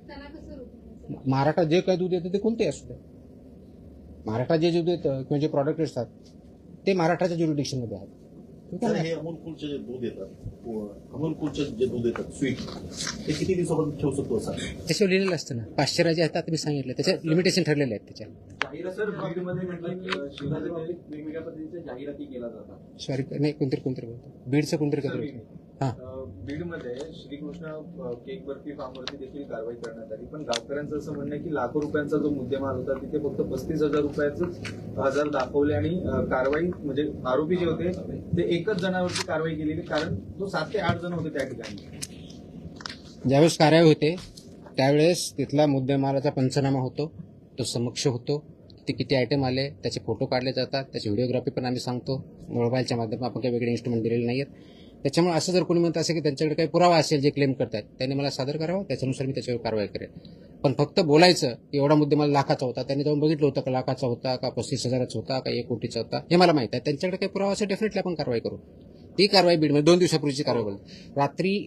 त्याला कसं रोखणार? महाराष्ट्रात जे काही दूध येतं ते कोणतेही असू दे. महाराष्ट्रात जे दूध येतं किंवा जे प्रॉडक्ट असतात ते महाराष्ट्राच्या ज्युरिडिक्शनमध्ये आहेत. सर, हे अमूल कूलचे जे दूध येतात अमूल कूलचे जे दूध येतात स्वीट ते किती दिवसापर्यंत ठेवू शकतो सर? त्याच्यावर लिहिलेलं असतं ना. पाश्चरायझर आहेत आता मी सांगितलं त्याच्या लिमिटेशन ठरलेले आहेत त्याच्या. जाहिरात सर बीडमध्ये म्हटलं की शिवसेनेमध्ये वेगवेगळ्या पद्धतीच्या जाहिराती केल्या जातात. सॉरी नाही कोणतरी बोलतो बीडचं कोणतरी कधी हां बीडमध्ये श्रीकृष्ण केक बर्फी फार्मवरती देखील कारवाई करण्यात आली. पण गावकऱ्यांचं असं म्हणणं आहे की लाखो रुपयांचा जो मुद्देमाल होता तिथे फक्त 35,000 रुपयाच हजार दाखवले आणि कारवाई म्हणजे आरोपी जे होते ते एकच जणावरती कारवाई केलेली कारण तो 7 ते 8 जण होते त्या ठिकाणी. ज्यावेळेस कारवाई होते त्यावेळेस तिथला मुद्देमालाचा पंचनामा होतो. तो समक्ष होतो. ते किती आयटम आले त्याचे फोटो काढले जातात. त्याची व्हिडिओग्राफी पण आम्ही सांगतो. मोबाईलच्या माध्यमातून आपण काही वेगळे इन्स्ट्रुमेंट दिलेले नाही आहेत. त्याच्यामुळे असं जर कोणी म्हणत असेल की त्यांच्याकडे काही पुरावा असेल जे क्लेम करतात त्यांनी मला सादर करावा. त्याच्यानुसार मी त्याच्यावर कारवाई करेन. पण फक्त बोलायचं की एवढा मुद्देमाल लाखाचा होता त्यांनी जाऊन बघितलं होतं का लाखाचा होता का 35,000चा होता का 1 कोटीचा होता हे मला माहिती आहे. त्यांच्याकडे काही पुरावा असेल डेफिनेटली आपण कारवाई करू. ती कारवाई बीडमध्ये 2 दिवसापूर्वीची कारवाई बोलतो. रात्री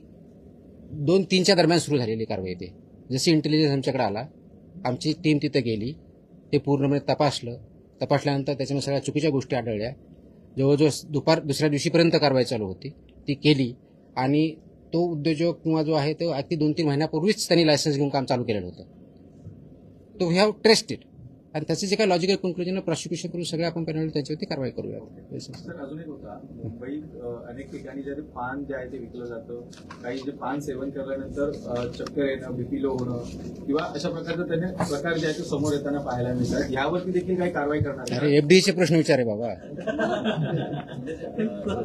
2-3च्या दरम्यान सुरू झालेली कारवाई ते जशी इंटेलिजन्स आमच्याकडे आला आमची टीम तिथे गेली. ते पूर्णपणे तपासल्यानंतर त्याच्यामध्ये सगळ्या चुकीच्या गोष्टी आढळल्या. जवळजवळ दुसऱ्या दिवशीपर्यंत कारवाई चालू होती. ती केली आणि तो उद्योजक किंवा जो आहे तो अगदी 2-3 महिन्यापूर्वीच त्यांनी लायसन्स घेऊन काम चालू केलेलं होतं. तो वी हॅव ट्रेस्ड इट आणि त्याचे जे काही लॉजिकल कन्क्लुजन प्रॉसिक्युशन करून सगळे आपण पेनल्टी त्याच्यावरती कारवाई करूया. सर अजून एक होता मुंबईत अनेक ठिकाणी जे पान जे आहे ते विकलं जातं. काही जे पान सेवन केल्यानंतर चक्कर येणं बीपी लो होणं किंवा अशा प्रकारचं त्याने प्रकार जे आहे ते समोर येताना पाहायला मिळतात. यावरती देखील काही कारवाई करणार आहे? अरे FDAचे प्रश्न विचारे बाबा.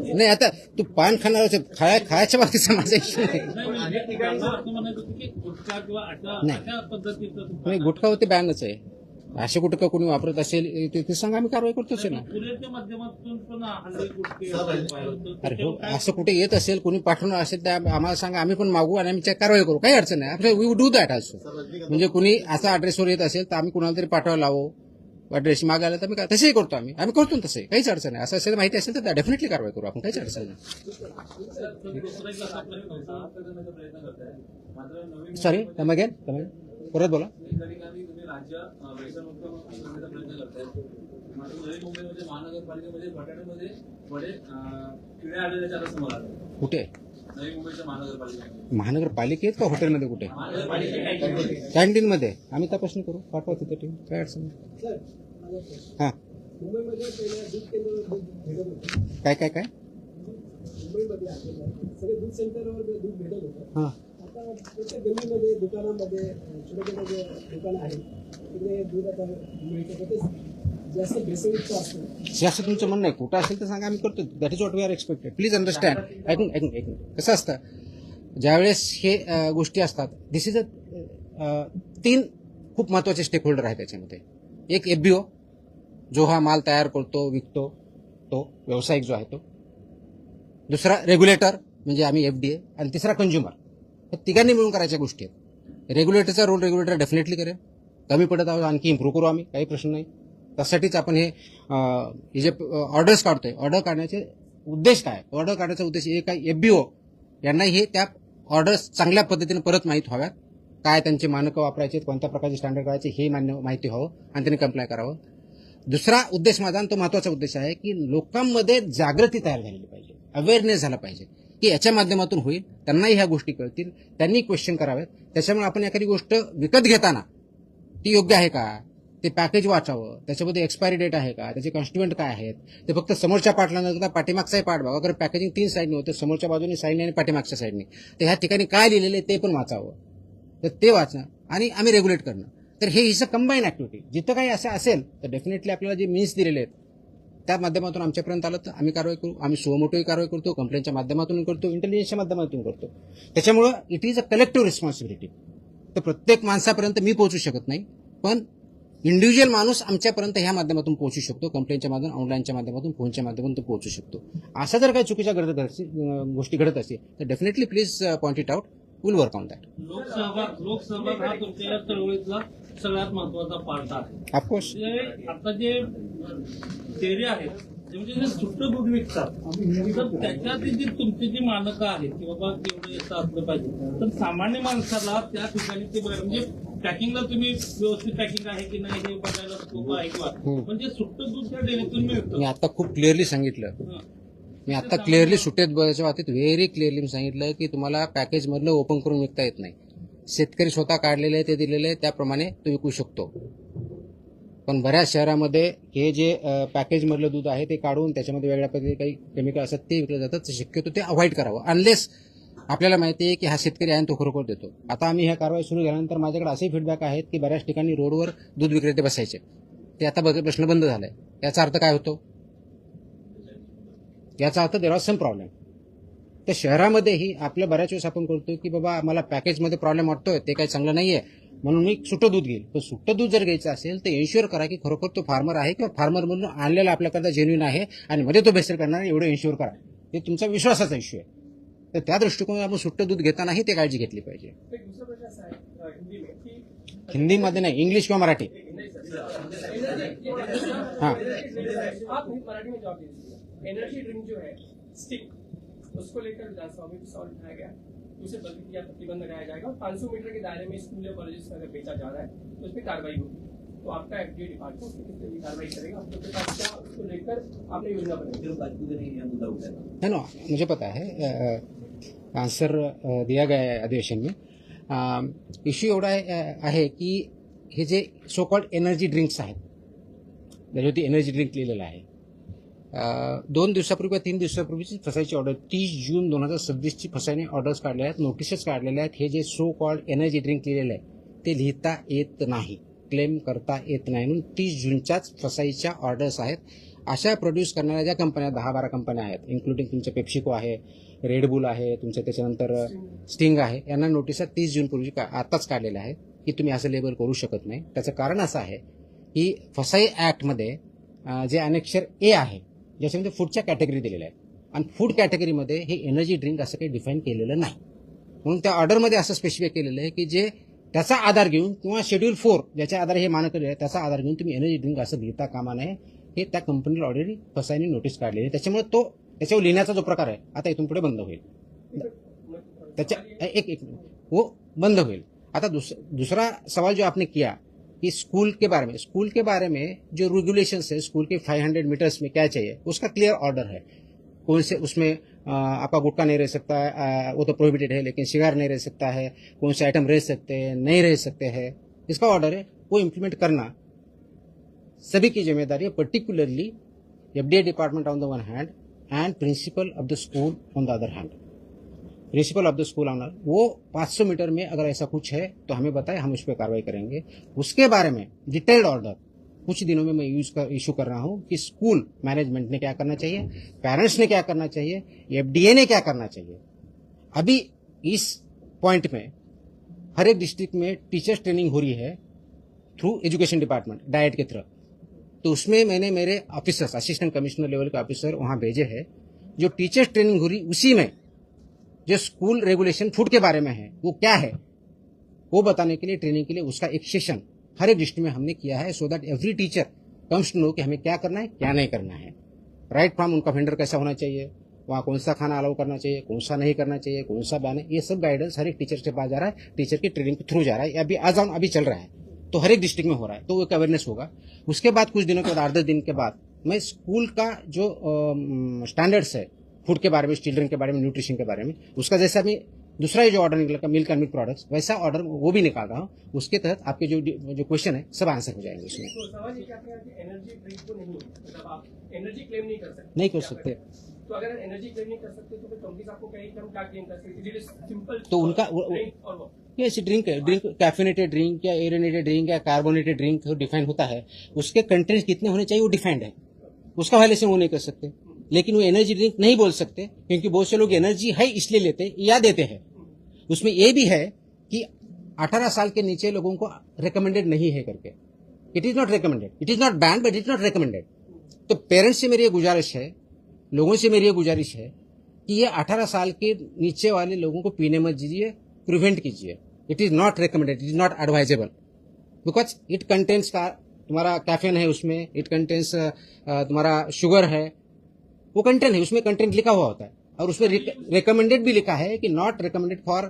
नाही आता तू पान खाणार खायच्या बाबतीचा माझा इश्यू नाही. अनेक ठिकाणी असं म्हणायचं होतं की गुटखा किंवा अशा पद्धतीचं गुटखा होते बॅनच आहे. असे गुटखा कोणी वापरत असेल ते सांगा आम्ही कारवाई करतोच आहे ना. पुण्याच्या माध्यमातून पण हल्ली गुटखे अरे हो असं कुठे येत असेल कोणी पाठवणार असेल तर आम्हाला सांगा आम्ही पण मागू आणि आम्ही कारवाई करू. काही अडचण नाही. We do that also. म्हणजे कुणी असा ॲड्रेसवर येत असेल तर आम्ही कुणाला तरी पाठवायला लावू. ॲड्रेस मागायला तर आम्ही तसंही करतो. आम्ही करतो ना तसंही काहीच अडचण नाही. असं असेल माहिती असेल तर डेफिनेटली कारवाई करू आपण. काहीच अडचण नाही. सॉरी परत बोला. राज्य व्यसनमुक्त करण्याचा प्रयत्न करतायत. मात्र नवी मुंबईमध्ये महानगरपालिकेमध्ये बटाट्यामध्ये बडे किडे आढळल्याचे आता समोर आले. कुठे नवी मुंबईच्या महानगरपालिका महानगरपालिकेत का हॉटेलमध्ये कुठे? कॅन्टीनमध्ये. आम्ही तपासणी करू, पाठवा तिथे टीम, काय अडचण नाही. हां मुंबईमध्ये पहिल्या दूध केंद्रावर दूध भेटत होतं. काय मुंबईमध्ये सगळे दूध सेंटरवर दूध भेटत होतं. हां आता प्रत्येक गल्लीमध्ये दुकानामध्ये छोटे छोटे जे दुकानं आहेत तिकडे दूध आता मिळतं तर ते जास्त भेसळयुक्त असतं. जास्त तुमचं म्हणणं आहे, कुठं असेल तर सांगा, आम्ही करतो. That is what we are expected. Please understand. ऐकून कसं असतं, ज्यावेळेस हे गोष्टी असतात, दिस इज अ 3 खूप महत्वाचे स्टेक होल्डर आहेत त्याच्यामध्ये. एक FBO जो हा माल तयार करतो, विकतो, तो व्यावसायिक जो आहे तो. दुसरा रेग्युलेटर म्हणजे आम्ही FDA, आणि तिसरा कंझ्युमर. हे तिघांनी मिळून करायच्या गोष्टी आहेत. रेग्युलेटरचा रोल रेग्युलेटर डेफिनेटली करेल. कमी पडत आहोत आणखी इम्प्रूव्ह करू आम्ही, काही प्रश्न नाही. त्यासाठीच आपण हे जे ऑर्डर्स काढतोय, ऑर्डर काढण्याचे उद्देश काय? ऑर्डर काढण्याचा उद्देश एक आहे, FBO यांना हे त्या ऑर्डर्स चांगल्या पद्धतीने परत माहीत व्हाव्यात. काय त्यांचे मानकं वापरायचे, कोणत्या प्रकारचे स्टँडर्ड करायचे हे माहिती व्हावं आणि त्यांनी कंप्लाय करावं. दुसरा उद्देश माझा, आणि तो महत्वाचा उद्देश आहे, की लोकांमध्ये जागृती तयार झालेली पाहिजे, अवेअरनेस झाला पाहिजे, की याच्या माध्यमातून होईल, त्यांनाही ह्या गोष्टी कळतील, त्यांनी क्वेश्चन करावेत. त्याच्यामुळे आपण एखादी गोष्ट विकत घेताना ती योग्य आहे का, ते पॅकेज वाचावं, त्याच्यामध्ये एक्सपायरी डेट आहे का, त्याचे कॉन्स्टिट्युएंट काय आहेत, ते फक्त समोरच्या पार्टला न पाठीमागचाही पार्ट बघा. अगर पॅकेजिंग 3 साईडने होतं, समोरच्या बाजूने साईडने आणि पाठीमागच्या साईडने, तर ह्या ठिकाणी काय लिहिलेलं आहे ते पण वाचावं. तर ते वाचणं आणि आम्ही रेग्युलेट करणं. तर हे इज अ कंबाईन ऍक्टिव्हिटी. जिथं काही असं असेल तर डेफिनेटली आपल्याला जे मीन्स दिलेले आहेत त्या माध्यमातून आमच्यापर्यंत आलं तर आम्ही कारवाई करू. आम्ही सुमोटोही कारवाई करतो, कंप्लेंटच्या माध्यमातून करतो, इंटेलिजन्सच्या माध्यमातून करतो. त्याच्यामुळं it is a collective responsibility. तर प्रत्येक माणसापर्यंत मी पोहोचू शकत नाही, पण इंडिव्हिज्युअल माणूस आमच्यापर्यंत ह्या माध्यमातून पोहोचू शकतो, कंप्लेंटच्या माध्यमातून, ऑनलाईनच्या माध्यमातून, फोनच्या माध्यमातून तो पोहोचू शकतो. अशा जर काही चुकीच्या गोष्टी घडत असतील तर definitely please point it out. Will work on that. लोकसहभाग हा तुमच्या या चळवळीतला सगळ्यात महत्वाचा पार्ट आहे. ऑफकोर्स आता जे डेअरी आहेत म्हणजे जे सुट्टं दूध विकतात, तर त्याच्यातील जी तुमची जी मानकं आहेत की बाबा तेवढं याचं असलं पाहिजे, तर सामान्य माणसाला त्या ठिकाणी ते म्हणजे पॅकिंगला तुम्ही व्यवस्थित पॅकिंग आहे की नाही हे बघायला स्कोप आहे किंवा म्हणजे सुट्टं दूध त्या डेअरीतून मिळतं. मी आता खूप क्लिअरली सांगितलं. मी आता क्लिअरली सुट्टेत बघायच्या बाबतीत व्हेरी क्लिअरली सांगितलं की तुम्हाला पॅकेजमधलं ओपन करून विकता येत नाही. शेतकरी स्वतः काढलेले ते दिलेले त्याप्रमाणे तो विकू शकतो. पण बऱ्याच शहरामध्ये हे जे पॅकेजमधलं दूध आहे ते काढून त्याच्यामध्ये वेगळ्या पद्धतीने काही केमिकल असतात ते विकलं जातात. तर शक्यतो ते अवॉइड करावं अनलेस आपल्याला माहिती आहे की हा शेतकरी आहे आणि तो खरोखर देतो. आता आम्ही ह्या कारवाई सुरू केल्यानंतर माझ्याकडे असे फीडबॅक आहेत की बऱ्याच ठिकाणी रोडवर दूध विक्रेते बसायचे, ते आता प्रश्न बंद झालाय. याचा अर्थ काय होतो? याचा अर्थ देर आर सम प्रॉब्लेम. तर शहरामध्येही आपलं बऱ्याच वेळेस आपण करतो की बाबा मला पॅकेजमध्ये प्रॉब्लेम वाटतोय, ते काही चांगलं नाहीये म्हणून मी सुट्टं दूध घेईल. पण सुट्टं दूध जर घ्यायचं असेल तर एन्श्युअर करा की खरोखर तो फार्मर आहे किंवा फार्मर म्हणून आणलेला आपल्याकडे जेन्युइन आहे आणि मध्ये तो भेसळ करणार एवढं एन्श्युअर करा. हे तुमचा विश्वासाचा इश्यू आहे. तर त्या दृष्टिकोनातून आपण सुट्टं दूध घेतानाही ते काळजी घेतली पाहिजे. दूसरा प्रश्न असा आहे हिंदी में की हिंदीमध्ये नाही, इंग्लिश किंवा मराठी. हाँ आप मराठी में जवाब दीजिए. एनर्जी ड्रिंक जो है स्टिक उसको लेकर विधानसभा में भी सवाल उठाया गया, उसे बंद किया, प्रतिबंध लगाया जाएगा और 500 मीटर के दायरे में स्कूल या कॉलेज में अगर बेचा जा रहा है तो उस पर कार्रवाई होगी. तो आपका FDA डिपार्टमेंट उसमें किस तरह की कार्रवाई करेगा? आपके पास क्या उसको लेकर आपने योजना बनाई? है ना, मुझे पता है, आंसर दिया गया है अधिवेशन में. इश्यू एवढा आहे की हे जे सो कॉल्ड एनर्जी ड्रिंक्स आहेत, त्याच्यावरती एनर्जी ड्रिंक लिहिलेलं आहे. 2 दिवसापूर्वी किंवा 3 दिवसापूर्वीची फसायची ऑर्डर 30 जून 2026ची फसायने ऑर्डर्स काढल्या आहेत, नोटिसेस काढलेल्या आहेत. हे जे सो कॉल्ड एनर्जी ड्रिंक लिहिलेलं आहे ते लिहिता येत नाही, क्लेम करता येत नाही, म्हणून 30 जूनच्याच फसाईच्या ऑर्डर्स आहेत. अशा प्रोड्यूस करणाऱ्या ज्या कंपन्या 10-12 कंपन्या आहेत, इन्क्लुडिंग तुमचे पेप्सिको आहे, रेडबुल आहे, तुमच्या त्याच्यानंतर स्टिंग आहे, यांना नोटिसा 30 जूनपूर्वी आताच काढलेल्या आहेत की तुम्ही असं लेबल करू शकत नाही. त्याचं कारण असं आहे की फसाई ॲक्टमध्ये जे अनेक्षर ए आहे ज्याच्यामध्ये फूडच्या कॅटेगरी दिलेल्या आहेत आणि फूड कॅटेगरीमध्ये हे एनर्जी ड्रिंक असं काही डिफाईन केलेलं नाही. म्हणून त्या ऑर्डरमध्ये असं स्पेसिफाय केलेलं आहे की जे त्याचा आधार घेऊन किंवा शेड्यूल 4 ज्याच्या आधारे हे मानक आहे त्याचा आधार घेऊन तुम्ही एनर्जी ड्रिंक असं लिहिता कामा नये. हे त्या कंपनीला ऑलरेडी फसाईने नोटीस काढलेली आहे. त्याच्यामुळे तो त्याच्यावर लिहिण्याचा जो प्रकार आहे आता इथून पुढे बंद होईल. त्याच्या एक वो बंद होईल. आता दूसरा सवाल जो आपने किया कि स्कूल के बारे में जो रेगुलेशंस है स्कूल के 500 मीटर्स में क्या चाहिए उसका क्लियर ऑर्डर है. कौन से उसमें आपका गुटखा नहीं रह सकता है, वो तो प्रोहिबिटेड है, लेकिन सिगार नहीं रह सकता है, कौन से आइटम रह सकते हैं, नहीं रह सकते हैं, इसका ऑर्डर है, वो इम्प्लीमेंट करना सभी की जिम्मेदारी है, particularly FDA department on the one hand and principal of the school on the other hand. Principal of the school ऑनर वो 500 मीटर में अगर ऐसा कुछ है तो हमें बताए, हम उस पर कार्रवाई करेंगे। उसके बारे में डिटेल्ड ऑर्डर कुछ दिनों में मैं इशू कर रहा हूं कि स्कूल मैनेजमेंट ने क्या करना चाहिए, पेरेंट्स ने क्या करना चाहिए, FDA ने क्या करना चाहिए। अभी इस पॉइंट में हर एक डिस्ट्रिक्ट में टीचर्स ट्रेनिंग हो रही है थ्रू एजुकेशन डिपार्टमेंट डाइट के थ्रू, तो उसमें मैंने मेरे ऑफिसर्स, असिस्टेंट कमिश्नर लेवल के ऑफिसर वहां भेजे हैं। जो टीचर्स ट्रेनिंग हो रही उसी में जो स्कूल रेगुलेशन फूड के बारे में है वो क्या है वो बताने के लिए, ट्रेनिंग के लिए उसका एक सेशन हर एक डिस्ट्रिक्ट में हमने किया है, so that every teacher comes to know कि हमें क्या करना है क्या नहीं करना है। राइट फ्रॉम उनका वेंडर कैसा होना चाहिए, वहाँ कौन सा खाना अलाउ करना चाहिए, कौन सा नहीं करना चाहिए, कौन सा बैन है, ये सब गाइडेंस हर एक टीचर के पास जा रहा है, टीचर की ट्रेनिंग के थ्रू जा रहा है। अभी आज अभी चल रहा है, तो हर एक डिस्ट्रिक्ट में हो रहा है, तो वो एक अवेयरनेस होगा। उसके बाद कुछ दिनों के बाद 8-10 दिन के बाद मैं स्कूल का जो स्टैंडर्ड्स है फूड के बारे में, चिल्ड्रन के बारे में, न्यूट्रिशन के बारे में, उसका जैसा भी दूसरा जो ऑर्डर निकला मिल्क एंड मिल्क प्रोडक्ट्स, वैसा ऑर्डर वो भी निकाल रहा हूँ। उसके तहत आपके जो क्वेश्चन है सब आंसर हो जाएंगे उसमें। तो सवाल ये क्या है कि एनर्जी ड्रिंक को नहीं, मतलब आप एनर्जी क्लेम नहीं कर सकते। नहीं कर सकते। तो अगर एनर्जी क्लेम नहीं कर सकते तो फिर कंपनीज आपको कहेंगे कि हम क्या क्लेम कर सकते हैं, सिंपल। तो उनका ये ऐसी ड्रिंक है, ड्रिंक कैफिनेटेड ड्रिंक या एरेनेटेड ड्रिंक या कार्बोनेटेड ड्रिंक डिफाइन होता है, उसके कंटेंट कितने होने चाहिए वो डिफाइंड है, उसका वायलेशन वो नहीं कर सकते। लेकिन वो एनर्जी ड्रिंक नहीं बोल सकते क्योंकि बहुत से लोग एनर्जी है इसलिए लेते या देते हैं। उसमें ये भी है कि 18 साल के नीचे लोगों को रिकमेंडेड नहीं है करके, it is not recommended, it is not ban but it is not recommended. तो पेरेंट्स से मेरी ये गुजारिश है, लोगों से मेरी ये गुजारिश है कि ये 18 साल के नीचे वाले लोगों को पीने मत दीजिए, प्रिवेंट कीजिए। It is not recommended, it is not advisable because it contains का तुम्हारा कैफीन है उसमें, इट कंटेन्स तुम्हारा शुगर है, वो कंटेंट है उसमें, कंटेंट लिखा हुआ होता है और उसमें रिकमेंडेड भी लिखा है कि not recommended for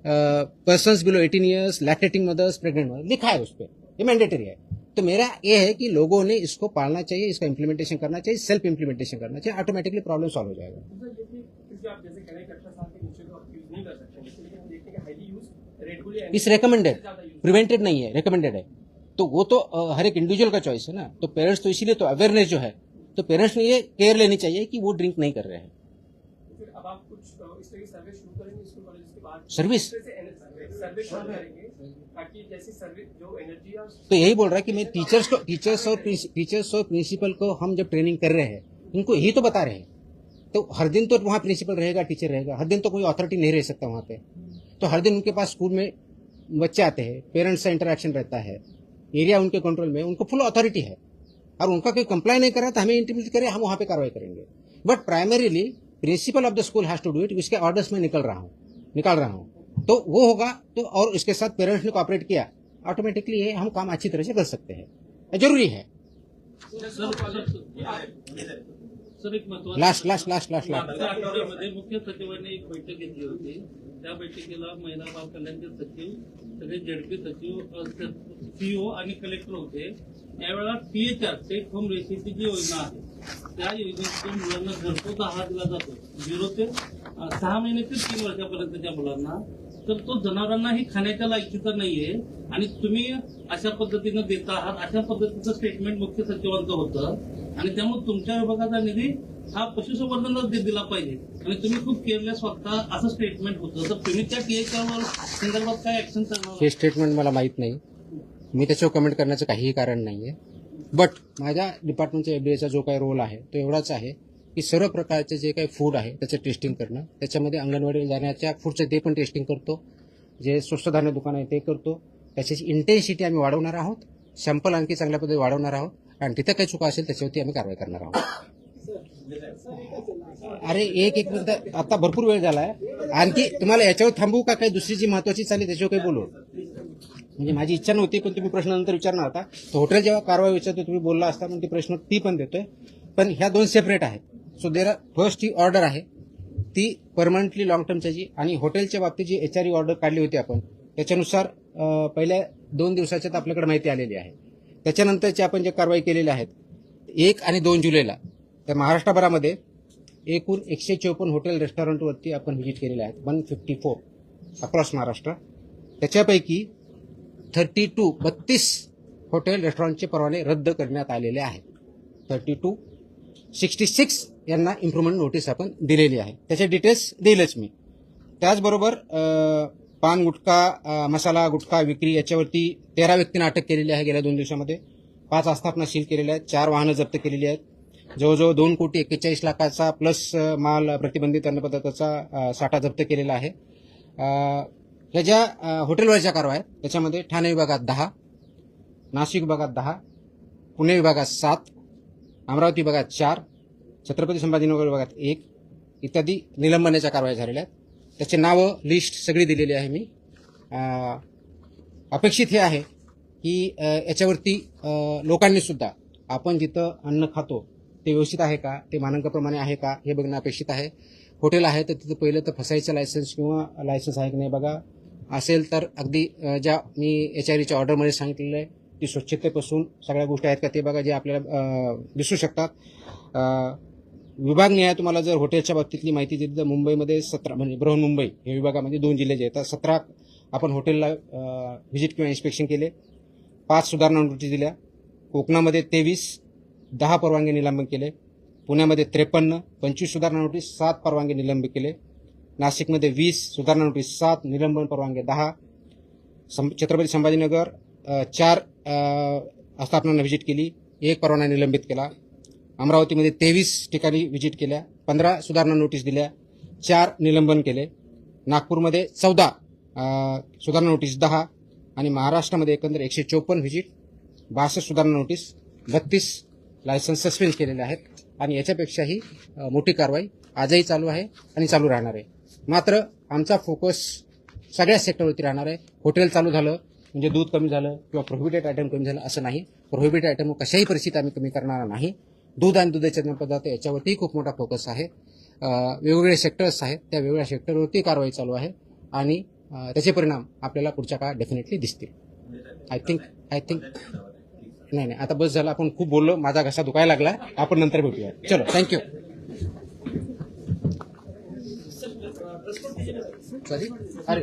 persons below 18 years, lactating mothers, pregnant mother, लिखा है उस पर, ये मैंडेटरी है। तो मेरा ये है कि लोगों ने इसको पालना चाहिए, इसका इम्प्लीमेंटेशन करना चाहिए, सेल्फ इम्प्लीमेंटेशन करना चाहिए, ऑटोमेटिकली प्रॉब्लम सॉल्व हो जाएगा। आप जैसे कह रहे हैं कि 18 साल के नीचे को आप यूज नहीं कर सकते, लेकिन हम देखते हैं कि हाईली यूज रेड बुल इस रिकमेंडेड, प्रिवेंटेड नहीं है, रिकमेंडेड है। तो वो तो हर एक इंडिविजुअल का चॉइस है ना। तो पेरेंट्स तो इसीलिए तो अवेयरनेस जो है, तो पेरेंट्स ने ये केयर लेनी चाहिए कि वो ड्रिंक नहीं कर रहे हैं। फिर अब आप कुछ इस तरह की सर्विस शुरू करेंगे स्कूल कॉलेज के बाद, सर्विस सर्विस शुरू करेंगे ताकि जैसी सर्विस जो एनर्जी और तो यही बोल रहा है कि मैं टीचर्स और प्रिंसिपल को हम जब ट्रेनिंग कर रहे हैं इनको यही तो बता रहे हैं। तो हर दिन तो वहाँ प्रिंसिपल रहेगा, टीचर रहेगा, हर दिन तो कोई अथॉरिटी नहीं रह सकता वहाँ पे। तो हर दिन उनके पास स्कूल में बच्चे आते हैं, पेरेंट्स से इंटरेक्शन रहता है, एरिया उनके कंट्रोल में, उनको फुल अथॉरिटी है और उनका कोई कंप्लाई नहीं कर रहा तो हमें इंटीमेट करे, हम वहाँ पे कार्रवाई करेंगे। But primarily principal of the school has to do it, इसके ऑर्डर्स में निकाल रहा हूँ तो वो होगा। तो और इसके साथ पेरेंट्स ने कोऑपरेट किया, ऑटोमेटिकली ये हम काम अच्छी तरह से कर सकते हैं, जरूरी है। सर एक महत्वाचं लास्ट मागच्या आठवड्यामध्ये मुख्य सचिवांनी एक बैठक घेतली होती। त्या बैठकीला महिला बाल कल्याणचे सचिव, सगळे जेडपी सचिव, सीओ आणि कलेक्टर होते। यावेळेला PHR टेक होम रेसिपी जी योजना आहे त्या योजनेतून मुलांना घरपोच आहार दिला जातो 0 ते 6 महिने ते 3 वर्षापर्यंतच्या मुलांना। तर तो जनावरांनाही खाण्याच्या लायकीचा नाहीये आणि तुम्ही अशा पद्धतीनं देता आहात, अशा पद्धतीचं स्टेटमेंट मुख्य सचिवांचं होतं आणि त्यामुळे तुमच्या विभागाचा निधी हा पशुसंवर्धनाला दिला पाहिजे आणि तुम्ही खूप केअरलेस वागता असं स्टेटमेंट होतं। तर तुम्ही त्या THR संदर्भात काय ऍक्शन करणार? हे स्टेटमेंट मला माहीत नाही, मी त्याच्यावर कमेंट करण्याचं काहीही कारण नाही आहे। बट माझ्या डिपार्टमेंटच्या FDAचा जो काही रोल आहे तो एवढाच आहे की सर्व प्रकारचे जे काही फूड आहे त्याचं टेस्टिंग करणं, त्याच्यामध्ये अंगणवाडी जाण्याच्या फूडचं ते पण टेस्टिंग करतो, जे स्वस्त धान्य दुकान आहे ते करतो, त्याची इंटेन्सिटी आम्ही वाढवणार आहोत, सॅम्पल आणखी चांगल्या पद्धतीने वाढवणार आहोत आणि तिथं काही चुका असेल त्याच्यावरती आम्ही कारवाई करणार आहोत। अरे एक मिनिट, आता भरपूर वेळ झालाय, आणखी तुम्हाला याच्यावर थांबू का काही दुसरी जी महत्वाची चालेल त्याच्यावर काही बोलू? म्हणजे माझी इच्छा नव्हती पण तुम्ही प्रश्न नंतर विचारणार होता, तो हॉटेल जेव्हा कारवाई विचारतो तुम्ही बोलला असता पण ती प्रश्न ती पण देतोय, पण ह्या दोन सेपरेट आहेत। सो देर फर्स्ट ही ऑर्डर आहे ती परमनंटली लॉंग टर्मची, आणि हॉटेलच्या बाबतीत जी HRE ऑर्डर काढली होती आपण त्याच्यानुसार पहिल्या 2 दिवसाच्यात आपल्याकडे माहिती आलेली आहे। त्याच्यानंतरची आपण जे कारवाई केलेली आहेत 1 आणि 2 जुलैला तर महाराष्ट्रभरामध्ये एकूण 154 हॉटेल रेस्टॉरंटवरती आपण व्हिजिट केलेले आहेत 154 अक्रॉस महाराष्ट्र. त्याच्यापैकी 32 हॉटेल रेस्टॉरंटचे परवाने रद्द करण्यात आलेले आहेत. 66 यांना इम्प्रुव्हमेंट नोटीस आपण दिलेली आहे. त्याचे डिटेल्स देईलच मी. त्याचबरोबर पान गुटखा मसाला गुटखा विक्री याच्यावरती 13 व्यक्तींना अटक केलेली आहे गेल्या 2 दिवसामध्ये. 5 आस्थापना सील केलेल्या आहेत. 4 वाहनं जप्त केलेली आहेत. जवळजवळ 2,41,00,000 प्लस माल प्रतिबंधित अन्नपदार्थाचा साठा जप्त केलेला आहे. ह्या ज्या हॉटेलवरच्या कारवाया आहेत त्याच्यामध्ये ठाणे विभागात 10, नाशिक विभागात 10, पुणे विभागात 7, अमरावती विभागात 4, छत्रपती संभाजीनगर विभागात 1 इत्यादी निलंबनाच्या कारवाया झालेल्या आहेत. त्याचे नावं लिस्ट सगळी दिलेली आहे मी. अपेक्षित हे आहे की याच्यावरती लोकांनी सुद्धा आपण जिथं अन्न खातो ते व्यवस्थित आहे का, ते मानकाप्रमाणे आहे का हे बघणं अपेक्षित आहे. हॉटेल आहे तर तिथं पहिलं तर फसायचं लायसन्स किंवा लायसन्स आहे की नाही बघा. असेल तर अगदी ज्या मी HREच्या ऑर्डरमध्ये सांगितलेलं आहे ती स्वच्छतेपासून सगळ्या गोष्टी आहेत का ते बघा, जे आपल्याला दिसू शकतात. विभागनिहाय तुम्हाला जर हॉटेलच्या बाबतीतली माहिती दिली तर मुंबईमध्ये 17 म्हणजे बृहन्मुंबई हे विभागामध्ये 2 जिल्हे जे आहेत 17 आपण हॉटेलला व्हिजिट किंवा इन्स्पेक्शन केले. 5 सुधारणा नोटीस दिल्या. कोकणामध्ये 23, 10 परवानगी निलंबन केले. पुण्यामध्ये 53, 25 सुधारणा नोटीस, 7 परवानगी निलंबित केले. नाशिकमध्ये 20 सुधारणा नोटीस, 7 निलंबन परवानगी 10. छत्रपती संभाजीनगर 4 आस्थापनांना व्हिजिट केली, 1 परवाना निलंबित केला. अमरावतीमध्ये 23 ठिकाणी व्हिजिट केल्या, 15 सुधारणा नोटीस दिल्या, 4 निलंबन केले. नागपूरमध्ये 14 सुधारणा नोटीस 10 आणि महाराष्ट्रामध्ये एकंदर 154 व्हिजिट, 62 सुधारणा नोटीस, 32 लायसन्स सस्पेंड केलेले आहेत. आणि याच्यापेक्षाही मोठी कारवाई आजही चालू आहे आणि चालू राहणार आहे. मात्र आमचा फोकस सगळ्या सेक्टरवरती राहणार आहे. हॉटेल चालू झालं म्हणजे दूध कमी झालं किंवा प्रोहिबिटेड आयटम कमी झालं असं नाही. प्रोहिबिटेड आयटम कशाही परिस्थितीत आम्ही कमी करणार नाही. दूध आणि दुधाचे पदार्थ याच्यावरती खूप मोठा फोकस आहे. वेगवेगळे सेक्टर्स आहेत, त्या वेगवेगळ्या सेक्टरवरती कारवाई चालू आहे आणि त्याचे परिणाम आपल्याला पुढच्या काळात डेफिनेटली दिसतील. आय थिंक नाही आता बस झालं, आपण खूप बोललो, माझा घसा दुखायला लागला. आपण नंतर भेटूया. चलो, थँक्यू. सॉरी अरे